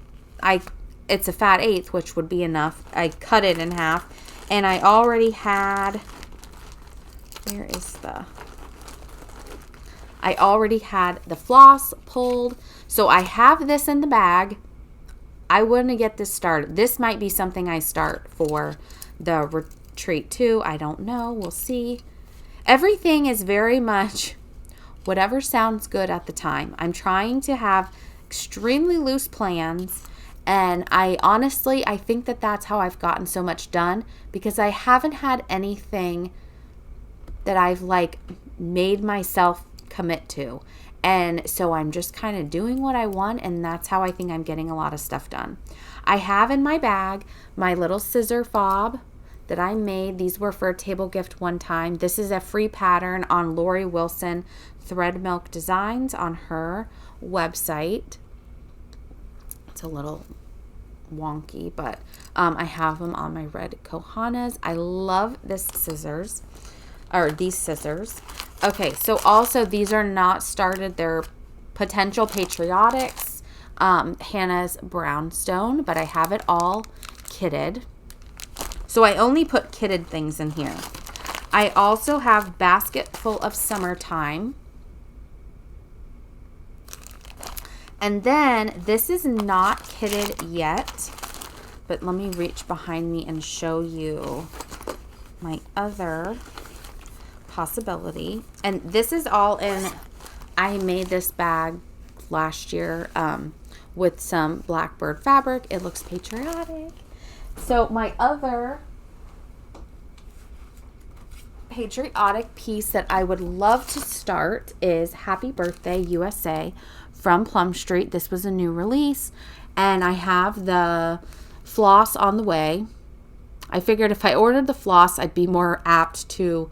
it's a fat eighth, which would be enough. I cut it in half. And I already had, I already had the floss pulled. So I have this in the bag. I want to get this started. This might be something I start for the retreat too. I don't know. We'll see. Everything is very much whatever sounds good at the time. I'm trying to have extremely loose plans, and I think that that's how I've gotten so much done, because I haven't had anything that I've like made myself commit to. And so I'm just kind of doing what I want, and that's how I think I'm getting a lot of stuff done. I have in my bag my little scissor fob that I made. These were for a table gift one time. This is a free pattern on Lori Wilson Thread Milk Designs on her website. It's a little wonky, but I have them on my red Kohanas. I love this scissors, or these scissors. Okay, so also these are not started. They're potential patriotics, Hannah's brownstone, but I have it all kitted. So I only put kitted things in here. I also have basket full of summertime. And then this is not kitted yet, but let me reach behind me and show you my other possibility. And this is all in, I made this bag last year with some Blackbird fabric. It looks patriotic. So my other patriotic piece that I would love to start is Happy Birthday USA from Plum Street. This was a new release, and I have the floss on the way. I figured if I ordered the floss, I'd be more apt to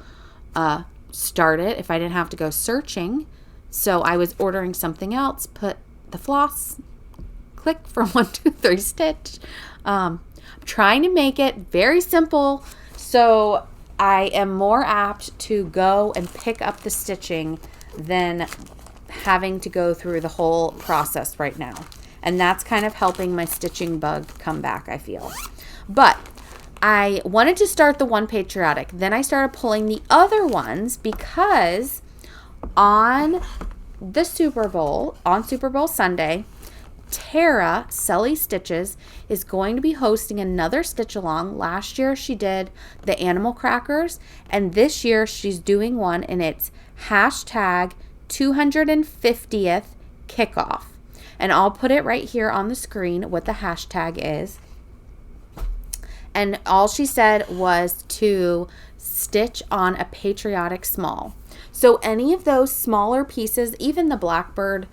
start it if I didn't have to go searching. So I was ordering something else, put the floss, click for 1, 2, 3 stitch. I'm trying to make it very simple, so I am more apt to go and pick up the stitching than having to go through the whole process right now. And that's kind of helping my stitching bug come back, I feel. But I wanted to start the one patriotic. Then I started pulling the other ones because on Super Bowl Sunday, Tara, Sully Stitches, is going to be hosting another stitch along. Last year she did the animal crackers, and this year she's doing one, and it's hashtag 250th kickoff. And I'll put it right here on the screen what the hashtag is. And all she said was to stitch on a patriotic small. So any of those smaller pieces, even the Blackbird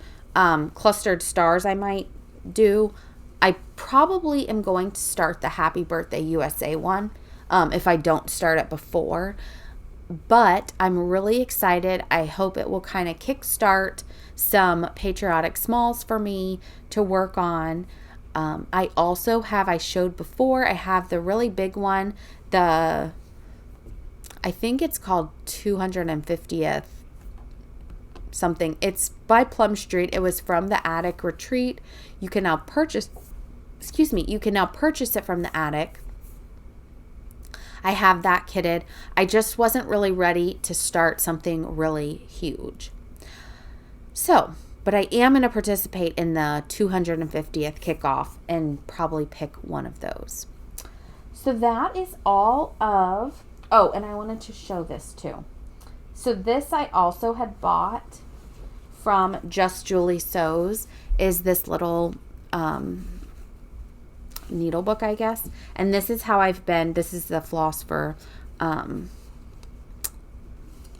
clustered stars I might do, I probably am going to start the Happy Birthday USA one if I don't start it before. But I'm really excited. I hope it will kind of kickstart some patriotic smalls for me to work on. I also have, I showed before, I have the really big one, I think it's called 250th something. It's by Plum Street. It was from the Attic Retreat. You can now purchase it from the Attic. I have that kitted. I just wasn't really ready to start something really huge. So, but I am going to participate in the 250th kickoff and probably pick one of those. So that is all of, oh, and I wanted to show this too. So this I also had bought from Just Julie Sews, is this little needle book, I guess. And this is how this is the floss for a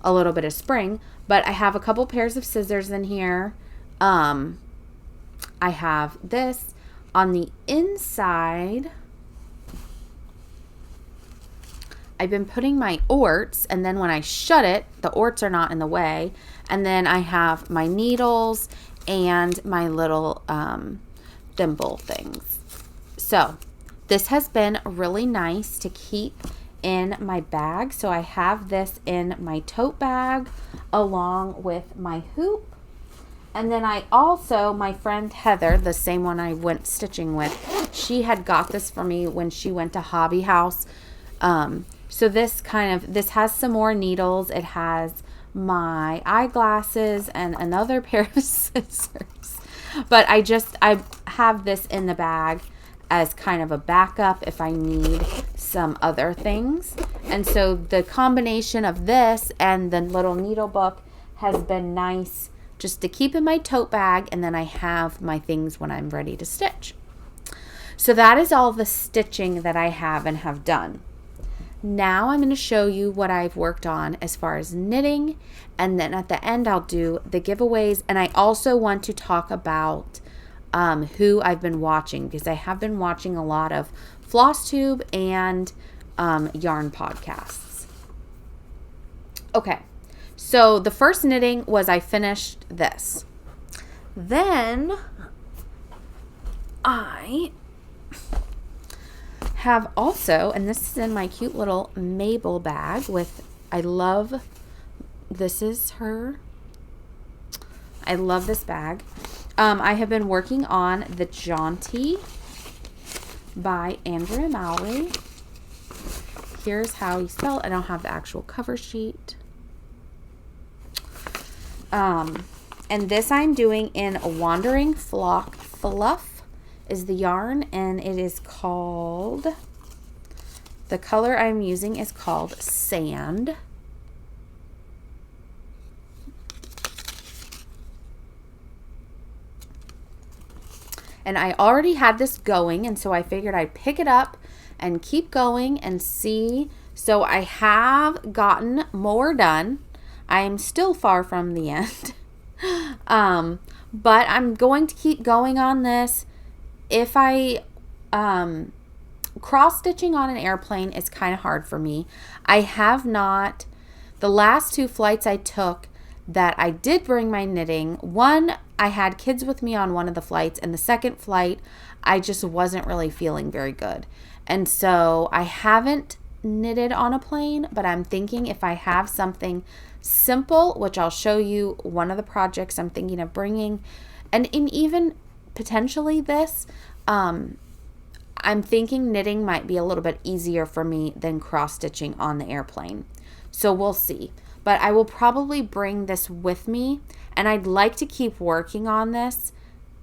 little bit of spring. But I have a couple pairs of scissors in here. I have this on the inside. I've been putting my orts, and then when I shut it, the orts are not in the way. And then I have my needles and my little thimble things. So this has been really nice to keep in my bag. So I have this in my tote bag along with my hoop. And then I also, my friend Heather, the same one I went stitching with, she had got this for me when she went to Hobby House. So this has some more needles. It has my eyeglasses and another pair of scissors. But I have this in the bag as kind of a backup if I need some other things. And so the combination of this and the little needle book has been nice just to keep in my tote bag, and then I have my things when I'm ready to stitch. So that is all the stitching that I have and have done. Now I'm going to show you what I've worked on as far as knitting, and then at the end I'll do the giveaways. And I also want to talk about who I've been watching, because I have been watching a lot of Flosstube and yarn podcasts. Okay, so the first knitting was I finished this. Then I have also, and this is in my cute little Mabel bag with, this is her. I love this bag. I have been working on the Jaunty by Andrea Mowry. Here's how you spell it. I don't have the actual cover sheet. And this I'm doing in Wandering Flock Fluff is the yarn, and it is called, the color I'm using is called Sand. And I already had this going, and so I figured I'd pick it up and keep going and see. So I have gotten more done. I'm still far from the end. But I'm going to keep going on this. If I cross stitching on an airplane is kind of hard for me. I have not, the last 2 flights I took that I did bring my knitting, one, I had kids with me on one of the flights, and the second flight I just wasn't really feeling very good. And so I haven't knitted on a plane, but I'm thinking if I have something simple, which I'll show you one of the projects I'm thinking of bringing, and in even potentially this, I'm thinking knitting might be a little bit easier for me than cross stitching on the airplane. So we'll see. But I will probably bring this with me, and I'd like to keep working on this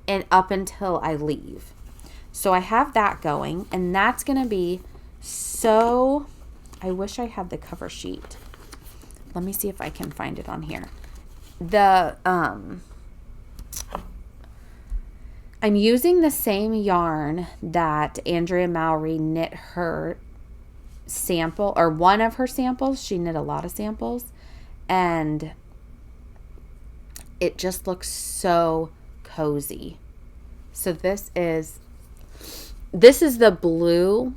and up until I leave. So I have that going, and that's going to be so, I wish I had the cover sheet. Let me see if I can find it on here. I'm using the same yarn that Andrea Mowry knit her sample, or one of her samples. She knit a lot of samples, and it just looks so cozy. So this is the blue,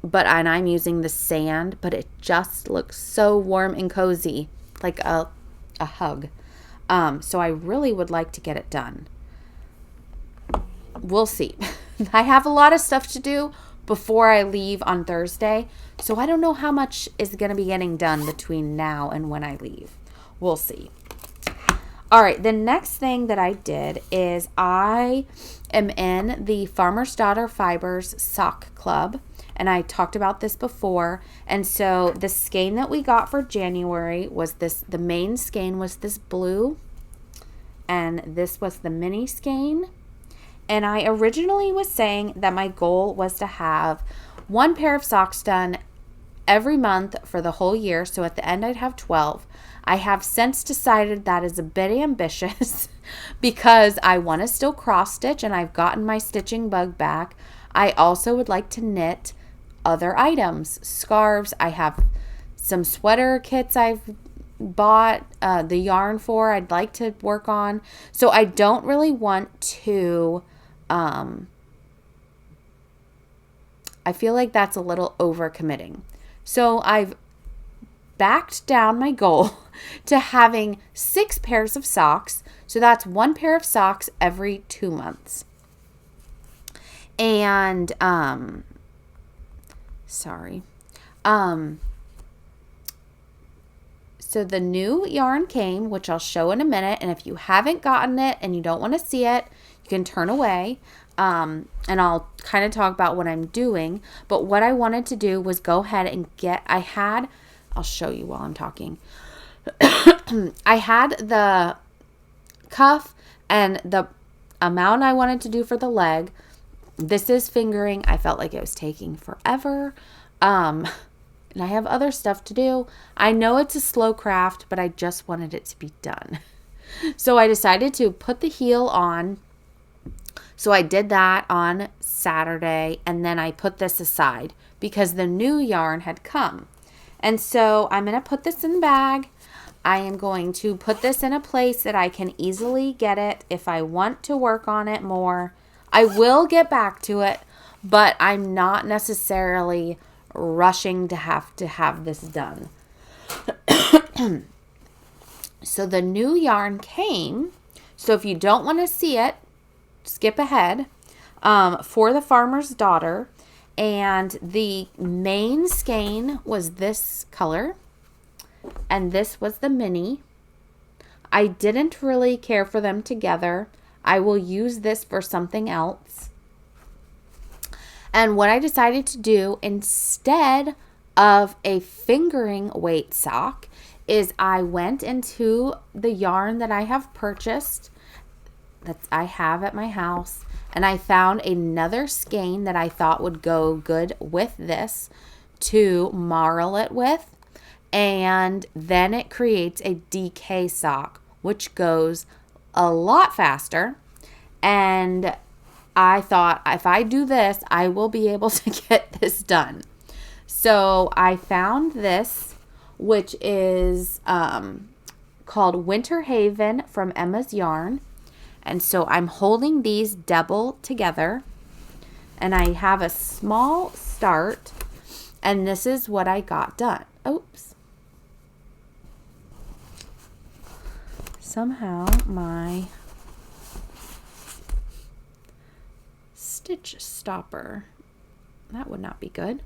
and I'm using the sand, but it just looks so warm and cozy, like a hug. So I really would like to get it done. We'll see. I have a lot of stuff to do before I leave on Thursday, so I don't know how much is going to be getting done between now and when I leave. We'll see. All right, the next thing that I did is I am in the Farmer's Daughter Fibers Sock Club, and I talked about this before. And so the skein that we got for January was this, the main skein was this blue, and this was the mini skein. And I originally was saying that my goal was to have 1 pair of socks done every month for the whole year. So at the end, I'd have 12. I have since decided that is a bit ambitious because I want to still cross stitch, and I've gotten my stitching bug back. I also would like to knit other items, scarves. I have some sweater kits I've bought the yarn for, I'd like to work on. So I don't really want to, I feel like that's a little overcommitting. So I've backed down my goal to having 6 pairs of socks. So that's 1 pair of socks every 2 months. And, so the new yarn came, which I'll show in a minute. And if you haven't gotten it and you don't want to see it, you can turn away. And I'll kind of talk about what I'm doing. But what I wanted to do was go ahead and I'll show you while I'm talking. I had the cuff and the amount I wanted to do for the leg. This is fingering. I felt like it was taking forever. And I have other stuff to do. I know it's a slow craft, but I just wanted it to be done. So I decided to put the heel on. So I did that on Saturday, and then I put this aside because the new yarn had come. And so I'm going to put this in the bag. I am going to put this in a place that I can easily get it if I want to work on it more. I will get back to it, but I'm not necessarily rushing to have this done. So the new yarn came. So if you don't want to see it, skip ahead, for the Farmer's Daughter. And the main skein was this color, and this was the mini. I didn't really care for them together. I will use this for something else. And what I decided to do instead of a fingering weight sock is I went into the yarn that I have purchased, that I have at my house, and I found another skein that I thought would go good with this to marl it with. And then it creates a DK sock, which goes a lot faster. And I thought, if I do this, I will be able to get this done. So I found this, which is called Winter Haven from Emma's Yarn. And so I'm holding these double together, and I have a small start, and this is what I got done. Oops. Somehow my stitch stopper, that would not be good.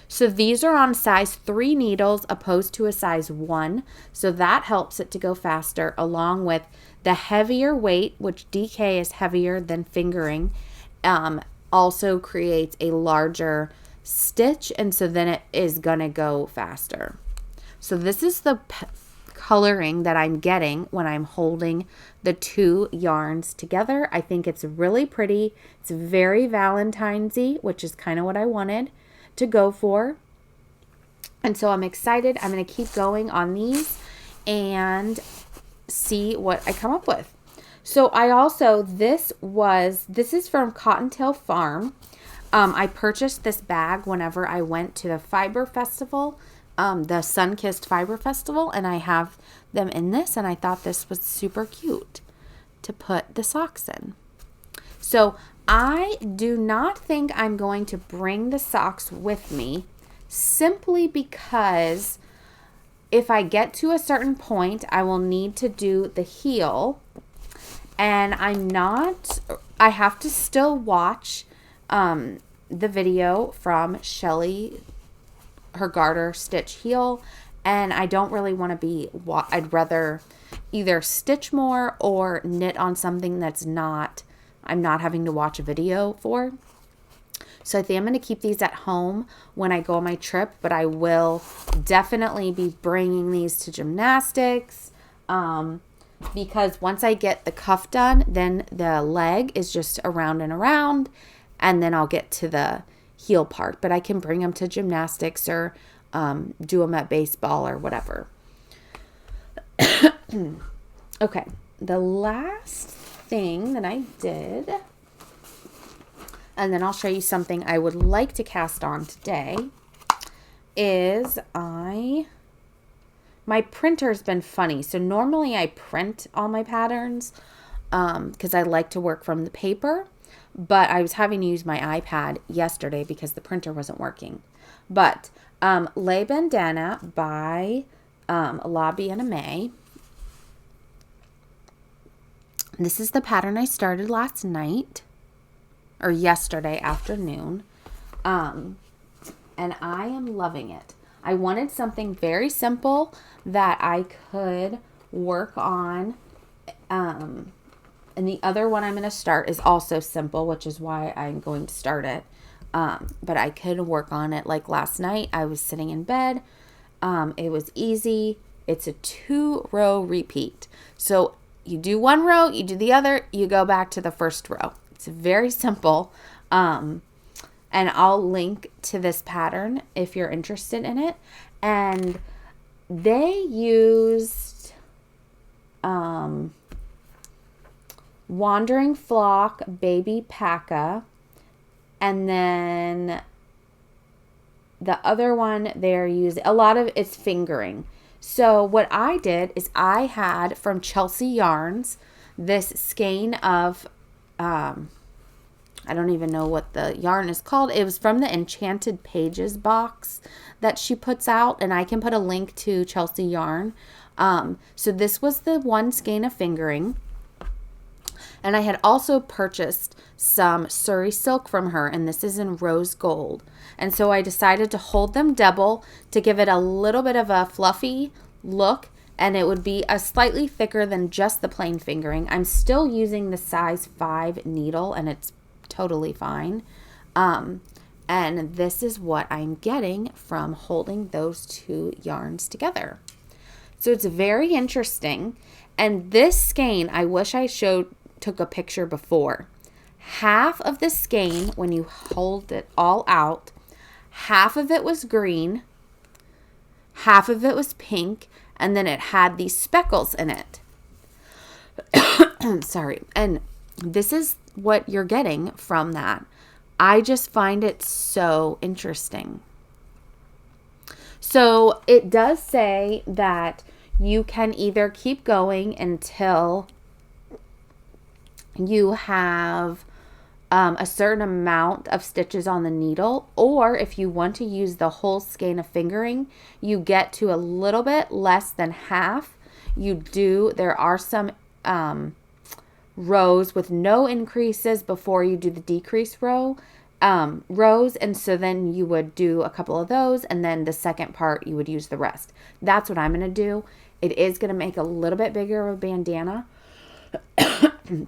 So these are on size 3 needles opposed to a size 1. So that helps it to go faster, along with the heavier weight, which DK is heavier than fingering, also creates a larger stitch. And so then it is going to go faster. So this is the coloring that I'm getting when I'm holding the 2 yarns together. I think it's really pretty. It's very Valentine's-y, which is kind of what I wanted to go for. And so I'm excited. I'm going to keep going on these and see what I come up with. So I also, this is from Cottontail Farm. I purchased this bag whenever I went to the Fiber Festival, the Sun-Kissed Fiber Festival, and I have them in this, and I thought this was super cute to put the socks in. So I do not think I'm going to bring the socks with me, simply because if I get to a certain point, I will need to do the heel, and I have to still watch the video from Shelly, her garter stitch heel, and I don't really want to be, I'd rather either stitch more or knit on something that's I'm not having to watch a video for. So I think I'm going to keep these at home when I go on my trip, but I will definitely be bringing these to gymnastics, because once I get the cuff done, then the leg is just around and around, and then I'll get to the heel part. But I can bring them to gymnastics or do them at baseball or whatever. Okay, the last thing that I did, and then I'll show you something I would like to cast on today, is my printer's been funny. So normally I print all my patterns because I like to work from the paper, but I was having to use my iPad yesterday because the printer wasn't working. But Lay Bandana by Lobby and May. This is the pattern I started last night, or yesterday afternoon, and I am loving it. I wanted something very simple that I could work on, and the other one I'm going to start is also simple, which is why I'm going to start it, but I could work on it. Like last night, I was sitting in bed, it was easy. It's a 2-row repeat, so you do one row, you do the other, you go back to the first row. It's very simple. And I'll link to this pattern if you're interested in it. And they used Wandering Flock Baby Paca. And then the other one they're using, a lot of it's fingering. So what I did is I had from Chelsea Yarns this skein of, I don't even know what the yarn is called. It was from the Enchanted Pages box that she puts out, and I can put a link to Chelsea Yarn. So this was the one skein of fingering, And I had also purchased some Surrey silk from her, and this is in rose gold. And so I decided to hold them double to give it a little bit of a fluffy look, and it would be a slightly thicker than just the plain fingering. I'm still using the size 5 needle, and it's totally fine. And this is what I'm getting from holding those two yarns together. So it's very interesting. And this skein, I wish I took a picture before. Half of the skein, when you hold it all out, half of it was green, half of it was pink, and then it had these speckles in it. Sorry. And this is what you're getting from that. I just find it so interesting. So it does say that you can either keep going until you have a certain amount of stitches on the needle, or if you want to use the whole skein of fingering, you get to a little bit less than half. There are some rows with no increases before you do the decrease rows, and so then you would do a couple of those, and then the second part you would use the rest. That's what I'm going to do. It is going to make a little bit bigger of a bandana,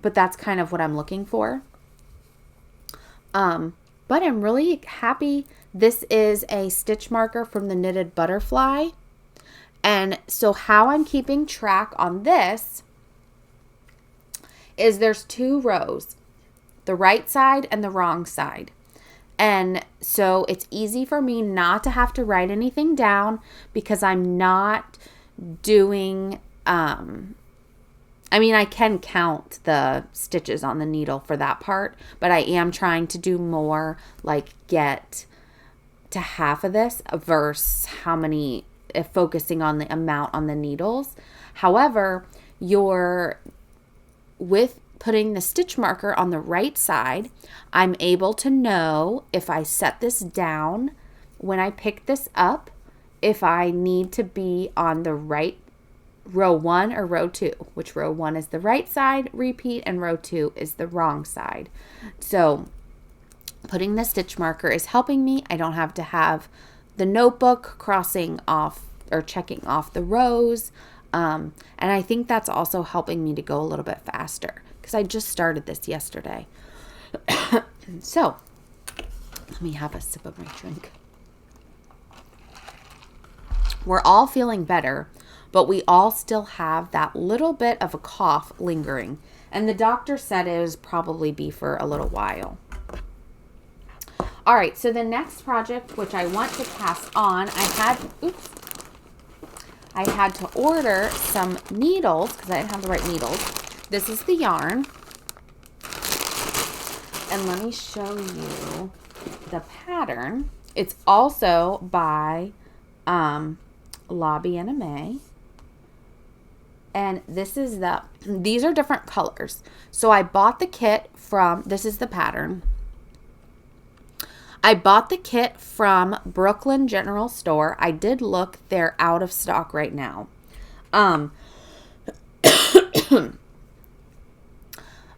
but that's kind of what I'm looking for. But I'm really happy. This is a stitch marker from the Knitted Butterfly. And so how I'm keeping track on this is there's 2 rows, the right side and the wrong side. And so it's easy for me not to have to write anything down because I'm not doing, I can count the stitches on the needle for that part, but I am trying to do more, like get to half of this versus how many, focusing on the amount on the needles. However, with putting the stitch marker on the right side, I'm able to know if I set this down when I pick this up, if I need to be on the right row 1 or row 2, which row 1 is the right side, repeat, and row 2 is the wrong side. So putting the stitch marker is helping me. I don't have to have the notebook crossing off or checking off the rows. And I think that's also helping me to go a little bit faster because I just started this yesterday. So let me have a sip of my drink. We're all feeling better, but we all still have that little bit of a cough lingering. And the doctor said it would probably be for a little while. All right, so the next project, which I want to pass on, I had to order some needles because I didn't have the right needles. This is the yarn. And let me show you the pattern. It's also by Lobby NMA. And these are different colors. So I bought the kit this is the pattern. I bought the kit from Brooklyn General Store. I did look, they're out of stock right now.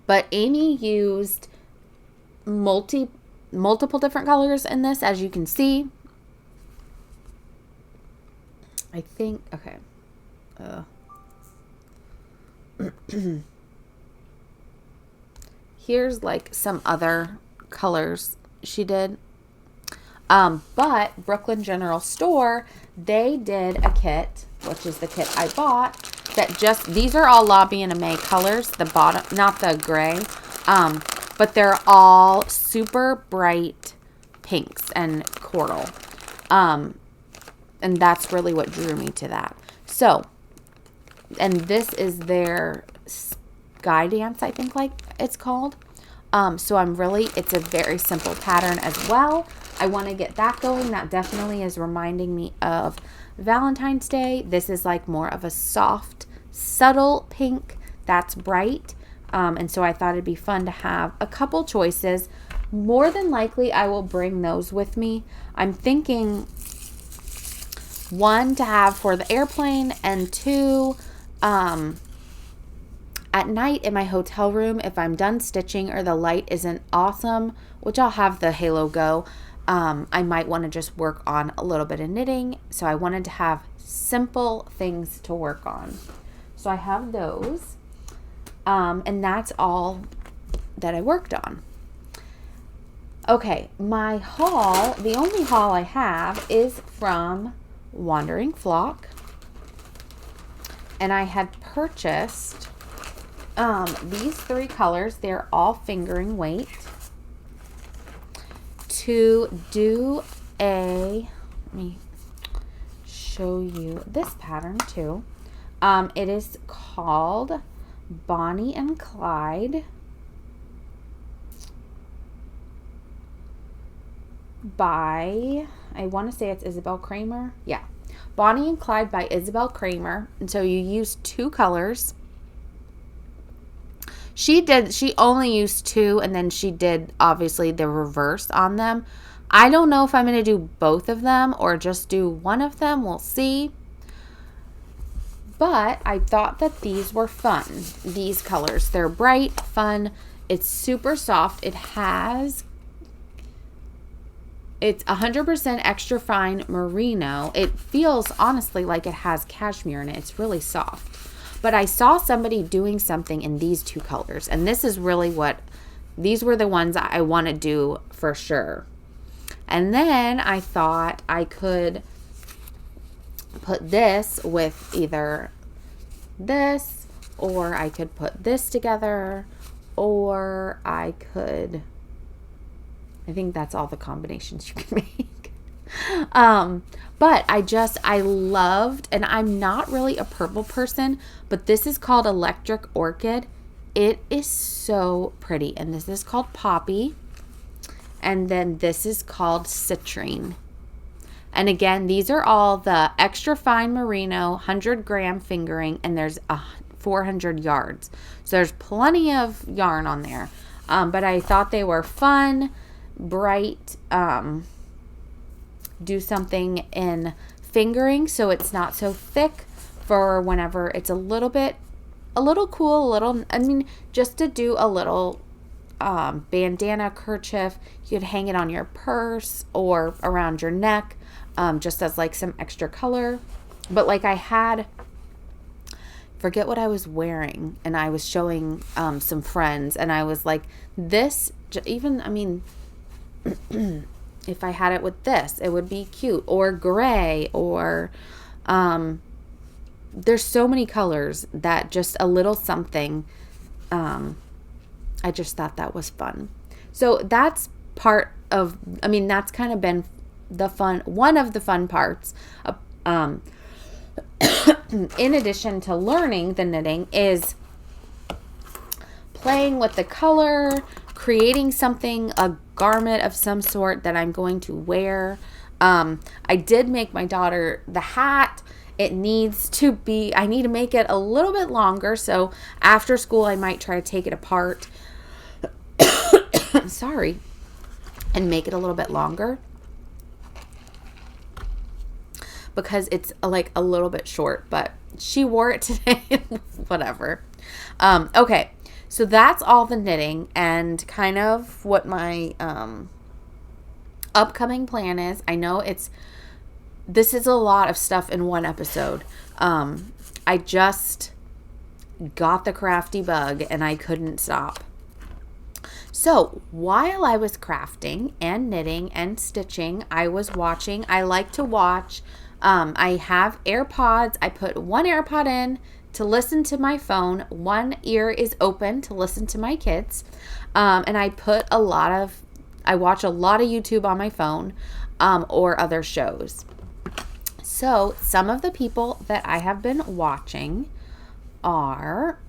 But Amy used multiple different colors in this, as you can see. I think, okay. Here's like some other colors she did. But Brooklyn General Store, they did a kit, which is the kit I bought, these are all Lobby and May colors, the bottom, not the gray, but they're all super bright pinks and coral. And that's really what drew me to that. So, and this is their Sky Dance, I think like it's called. So it's a very simple pattern as well. I want to get that going. That definitely is reminding me of Valentine's Day. This is like more of a soft, subtle pink that's bright. And so I thought it'd be fun to have a couple choices. More than likely, I will bring those with me. I'm thinking 1 to have for the airplane and 2, At night in my hotel room, if I'm done stitching or the light isn't awesome, which I'll have the halo go, I might want to just work on a little bit of knitting. So I wanted to have simple things to work on. So I have those. And that's all that I worked on. Okay, my haul, the only haul I have is from Wandering Flock. And I had purchased these 3 colors. They're all fingering weight. To do let me show you this pattern too. It is called Bonnie and Clyde by, I want to say it's Isabel Kramer. Yeah. Bonnie and Clyde by Isabel Kramer. And so you use 2 colors. She only used 2, and then she did obviously the reverse on them. I don't know if I'm going to do both of them or just do one of them. We'll see. But I thought that these were fun. These colors. They're bright, fun. It's super soft. It's 100% extra fine merino. It feels honestly like it has cashmere in it. It's really soft. But I saw somebody doing something in these 2 colors. And this is really these were the ones I want to do for sure. And then I thought I could put this with either this, or I could put this together, or I think that's all the combinations you can make. But I loved, and I'm not really a purple person, but this is called Electric Orchid. It is so pretty. And this is called Poppy. And then this is called Citrine. And again, these are all the extra fine merino, 100-gram fingering, and there's 400 yards. So there's plenty of yarn on there. But I thought they were fun, bright, do something in fingering so it's not so thick for whenever it's a little cool, just to do a little bandana kerchief. You could hang it on your purse or around your neck, just as like some extra color. But like forget what I was wearing, and I was showing some friends, and I was like, this, even, if I had it with this, it would be cute, or gray, or there's so many colors that just a little something. I just thought that was fun. So that's that's kind of been one of the fun parts. In addition to learning the knitting, is playing with the color, creating something, a garment of some sort that I'm going to wear. I did make my daughter the hat. I need to make it a little bit longer, so after school I might try to take it apart. Sorry. And make it a little bit longer, because it's like a little bit short, but she wore it today. Whatever. Okay. So that's all the knitting and kind of what my upcoming plan is. I know this is a lot of stuff in one episode. I just got the crafty bug and I couldn't stop. So while I was crafting and knitting and stitching, I like to watch. I have AirPods. I put one AirPod in to listen to my phone. One ear is open to listen to my kids. And I watch a lot of YouTube on my phone, or other shows. So some of the people that I have been watching are,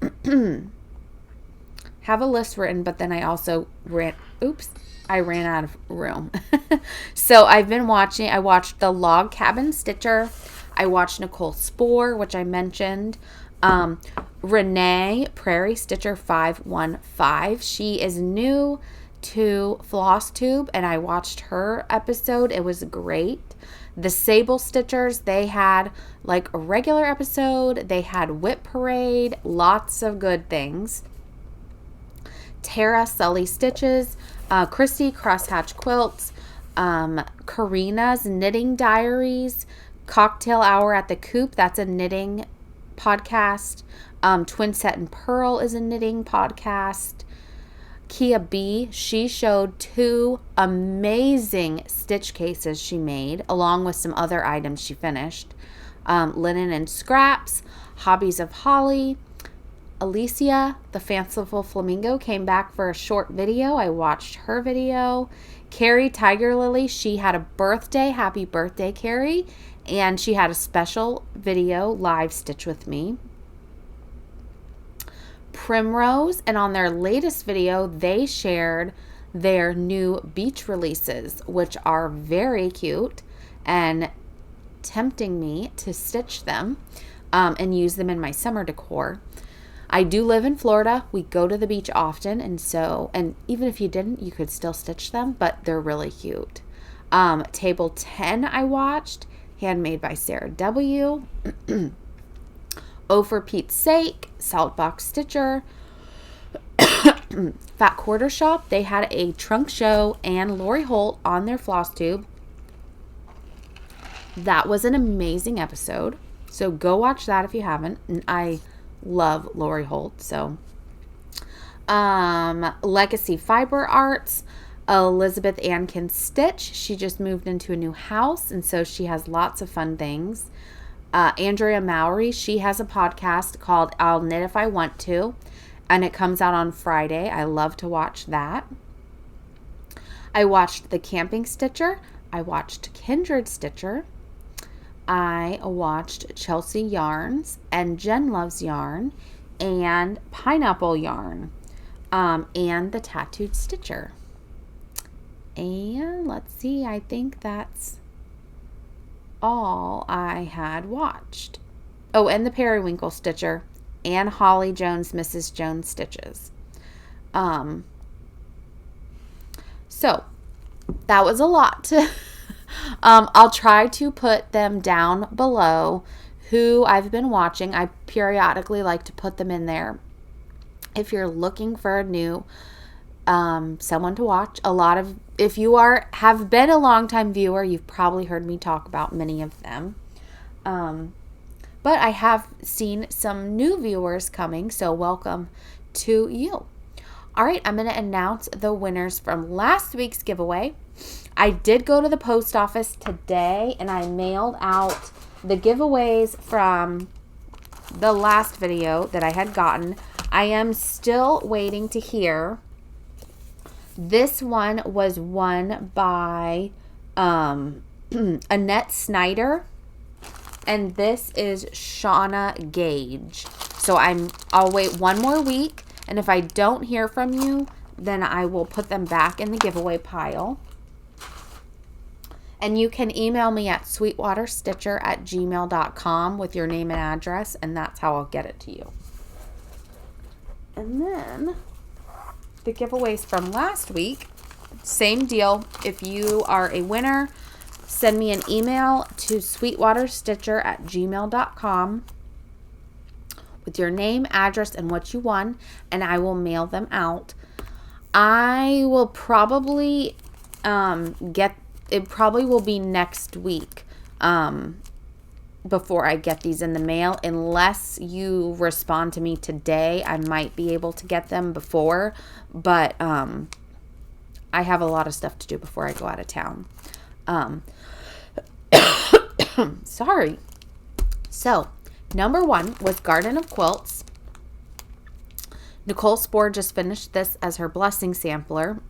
have a list written, but then I also ran out of room. So I watched the Log Cabin Stitcher. I watched Nicole Spohr, which I mentioned. Renee, Prairie Stitcher 515. She is new to Flosstube, and I watched her episode. It was great. The Sable Stitchers, they had like a regular episode. They had Whip Parade, lots of good things. Tara Sully Stitches, Christy Crosshatch Quilts, Karina's Knitting Diaries, Cocktail Hour at the Coop, that's a knitting podcast. Twin Set and Pearl is a knitting podcast. Kia B, she showed 2 amazing stitch cases she made, along with some other items she finished. Linen and Scraps, Hobbies of Holly. Alicia, the Fanciful Flamingo, came back for a short video. I watched her video. Carrie Tiger Lily, she had a birthday. Happy birthday, Carrie. And she had a special video, live stitch with me. Primrose, and on their latest video, they shared their new beach releases, which are very cute and tempting me to stitch them and use them in my summer decor. I do live in Florida. We go to the beach often, and even if you didn't, you could still stitch them, but they're really cute. Table 10 I watched, handmade by Sarah W. Oh, for Pete's Sake, Saltbox Stitcher. Fat Quarter Shop, they had a trunk show and Lori Holt on their Flosstube. That was an amazing episode, so go watch that if you haven't. And I love Lori Holt. So Legacy Fiber Arts, Elizabeth Ann can stitch. She just moved into a new house, and so she has lots of fun things. Andrea Mowry, she has a podcast called I'll Knit If I Want To, and it comes out on Friday. I love to watch that. I watched The Camping Stitcher. I watched Kindred Stitcher. I watched Chelsea Yarns and Jen Loves Yarn and Pineapple Yarn and The Tattooed Stitcher. And let's see, I think that's all I had watched. Oh, and The Periwinkle Stitcher and Holly Jones, Mrs. Jones Stitches. So that was a lot to I'll try to put them down below who I've been watching. I periodically like to put them in there. If you're looking for a new someone to watch, if you have been a longtime viewer, you've probably heard me talk about many of them. But I have seen some new viewers coming, so welcome to you. All right, I'm going to announce the winners from last week's giveaway. I did go to the post office today and I mailed out the giveaways from the last video that I had gotten. I am still waiting to hear. This one was won by Annette Snyder, and this is Shauna Gage. So I'll wait one more week, and if I don't hear from you, then I will put them back in the giveaway pile. And you can email me at sweetwaterstitcher@gmail.com with your name and address, and that's how I'll get it to you. And then the giveaways from last week, same deal. If you are a winner, send me an email to sweetwaterstitcher@gmail.com with your name, address, and what you won, and I will mail them out. I will probably it probably will be next week before I get these in the mail. Unless you respond to me today, I might be able to get them before, but I have a lot of stuff to do before I go out of town. Sorry. So, number 1 was Garden of Quilts. Nicole Spohr just finished this as her blessing sampler.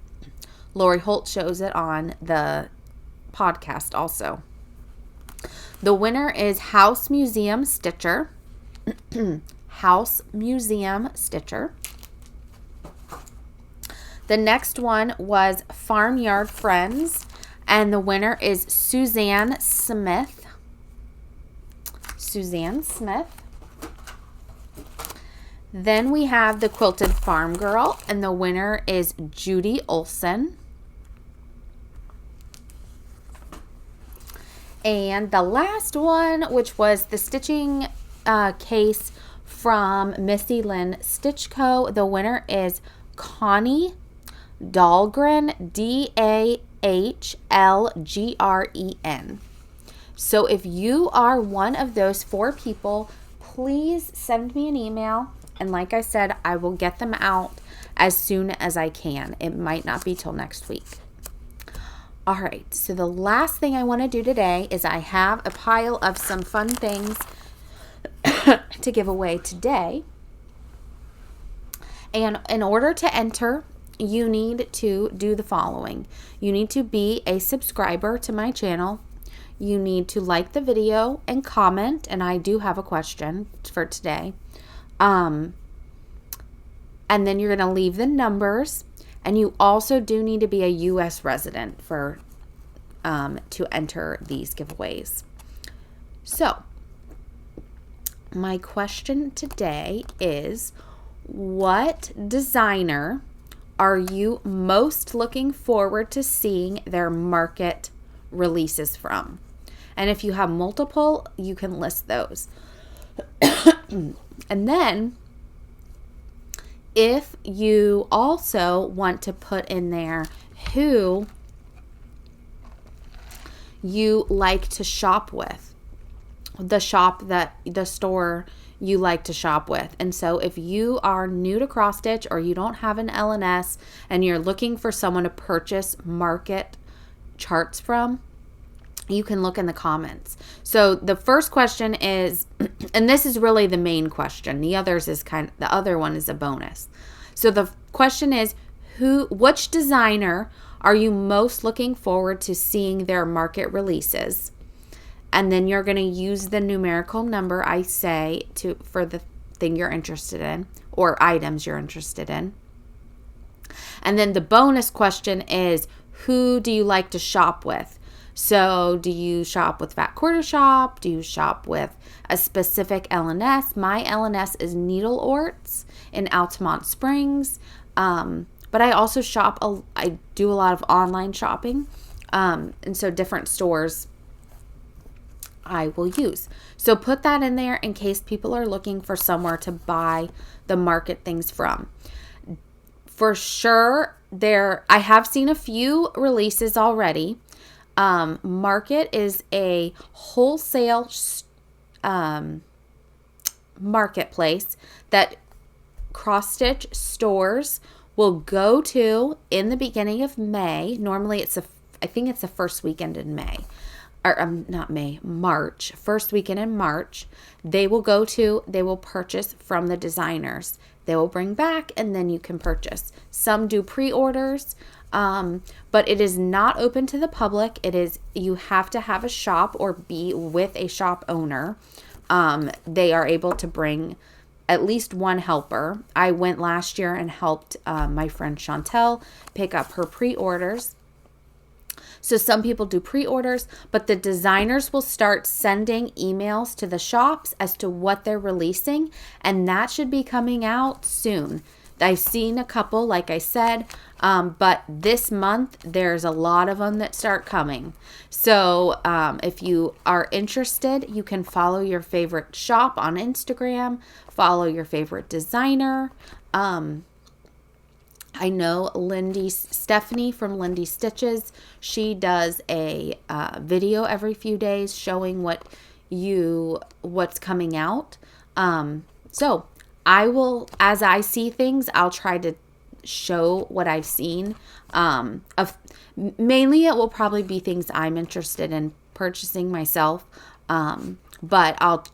Lori Holt shows it on the podcast also. The winner is House Museum Stitcher. House Museum Stitcher. The next one was Farmyard Friends, and the winner is Suzanne Smith. Suzanne Smith. Then we have the Quilted Farm Girl, and the winner is Judy Olson. And the last one, which was the stitching case from Missy Lynn Stitch Co. The winner is Connie Dahlgren, Dahlgren. So if you are one of those 4 people, please send me an email. And like I said, I will get them out as soon as I can. It might not be till next week. All right, so the last thing I want to do today is I have a pile of some fun things to give away today. And in order to enter, you need to do the following. You need to be a subscriber to my channel. You need to like the video and comment, and I do have a question for today. And then you're going to leave the numbers, and you also do need to be a U.S. resident for to enter these giveaways. So, my question today is, what designer are you most looking forward to seeing their market releases from? And if you have multiple, you can list those. And then, if you also want to put in there who you like to shop with, the store you like to shop with. And so if you are new to cross stitch or you don't have an LNS and you're looking for someone to purchase market charts from, you can look in the comments. So the first question is, and this is really the main question. The other one is a bonus. So the question is, which designer are you most looking forward to seeing their market releases? And then you're going to use the numerical number I say for the thing you're interested in or items you're interested in. And then the bonus question is, who do you like to shop with? So do you shop with Fat Quarter Shop? Do you shop with a specific LNS? My LNS is Needle Orts in Altamont Springs. But I also I do a lot of online shopping. And so different stores I will use. So put that in there in case people are looking for somewhere to buy the market things from. For sure, I have seen a few releases already. Market is a wholesale marketplace that cross stitch stores will go to in the beginning of May. Normally I think it's the first weekend in May. March. First weekend in March. They will purchase from the designers. They will bring back and then you can purchase. Some do pre-orders, but it is not open to the public. You have to have a shop or be with a shop owner. They are able to bring at least one helper. I went last year and helped my friend Chantel pick up her pre-orders. So some people do pre-orders, but the designers will start sending emails to the shops as to what they're releasing, and that should be coming out soon. I've seen a couple, like I said, but this month there's a lot of them that start coming. So if you are interested, you can follow your favorite shop on Instagram, follow your favorite designer. I know Stephanie from Lindy Stitches, she does a video every few days showing what's coming out. So I will, as I see things, I'll try to show what I've seen. Mainly it will probably be things I'm interested in purchasing myself. But I'll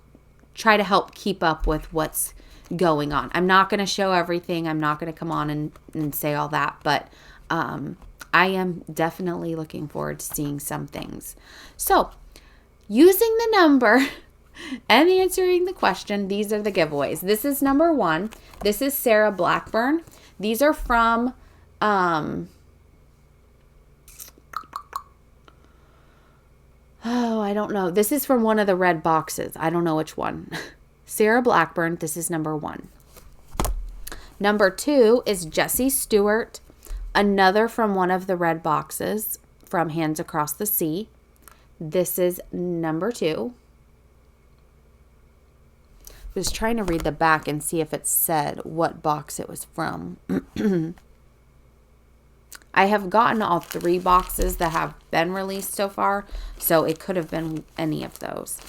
try to help keep up with what's going on. I'm not going to show everything. I'm not going to come on and say all that, but I am definitely looking forward to seeing some things. So, using the number and answering the question, these are the giveaways. This is number 1. This is Sarah Blackburn. These are from I don't know. This is from one of the red boxes. I don't know which one. Sarah Blackburn, this is number 1. Number 2 is Jessie Stewart, another from one of the red boxes from Hands Across the Sea. This is number 2. I was trying to read the back and see if it said what box it was from. I have gotten all 3 boxes that have been released so far, so it could have been any of those.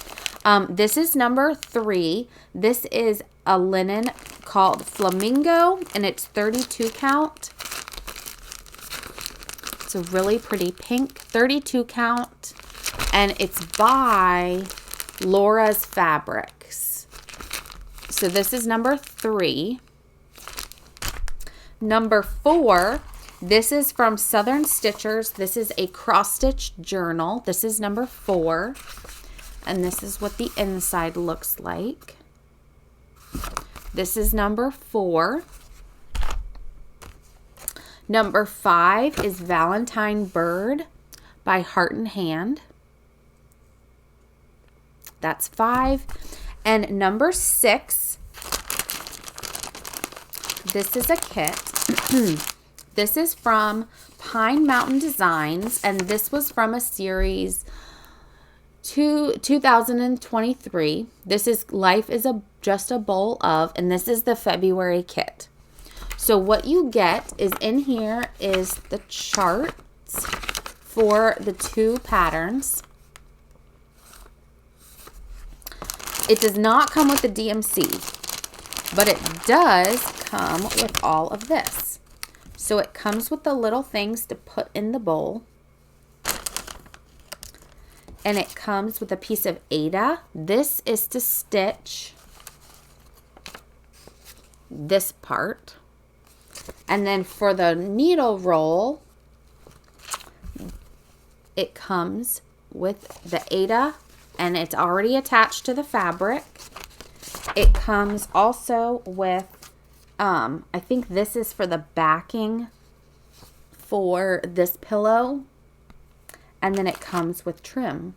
This is number 3. This is a linen called Flamingo, and it's 32 count. It's a really pretty pink 32 count, and it's by Laura's Fabrics. So this is number 3. Number 4, this is from Southern Stitchers. This is a cross-stitch journal. This is number 4, and this is what the inside looks like. This is number 4. Number 5 is Valentine Bird by Heart and Hand. That's 5. And number 6, this is a kit. This is from Pine Mountain Designs, and this was from a series 2023. This is Life is Just a Bowl of, and this is the February kit. So what you get is in here is the charts for the 2 patterns. It does not come with the DMC, but it does come with all of this. So it comes with the little things to put in the bowl. And it comes with a piece of Aida. This is to stitch this part. And then for the needle roll, it comes with the Aida, and it's already attached to the fabric. It comes also with, I think this is for the backing for this pillow. And then it comes with trim.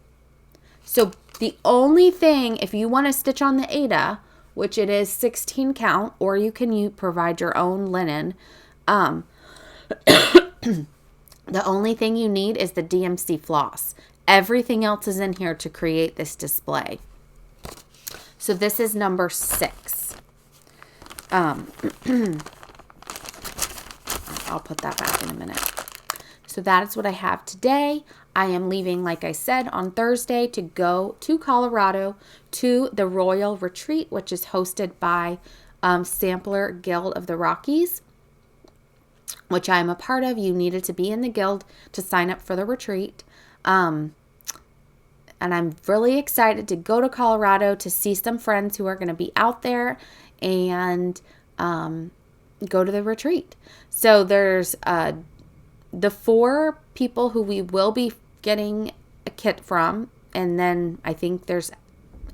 So the only thing, if you want to stitch on the Aida, which it is 16 count, or you can provide your own linen, the only thing you need is the DMC floss. Everything else is in here to create this display. So this is number 6. I'll put that back in a minute. So that is what I have today. I am leaving, like I said, on Thursday to go to Colorado to the Royal Retreat, which is hosted by Sampler Guild of the Rockies, which I am a part of. You needed to be in the guild to sign up for the retreat. And I'm really excited to go to Colorado to see some friends who are going to be out there and go to the retreat. So there's the 4 people who we will be getting a kit from, and then I think there's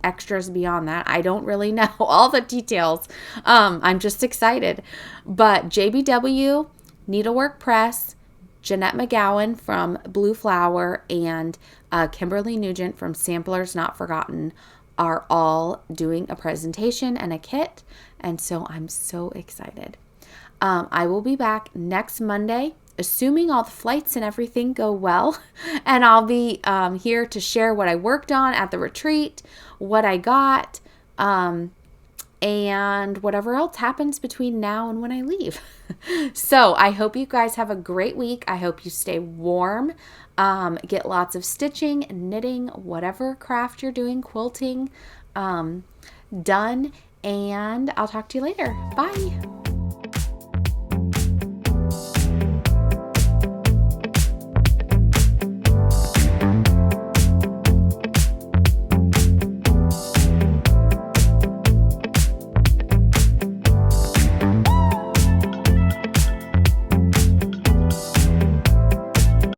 extras beyond that. I don't really know all the details. I'm just excited. But JBW, Needlework Press, Jeanette McGowan from Blue Flower, and Kimberly Nugent from Samplers Not Forgotten are all doing a presentation and a kit, and so I'm so excited. I will be back next Monday, assuming all the flights and everything go well, and I'll be here to share what I worked on at the retreat, what I got, and whatever else happens between now and when I leave. So I hope you guys have a great week. I hope you stay warm, get lots of stitching, knitting, whatever craft you're doing, quilting, done, and I'll talk to you later. Bye.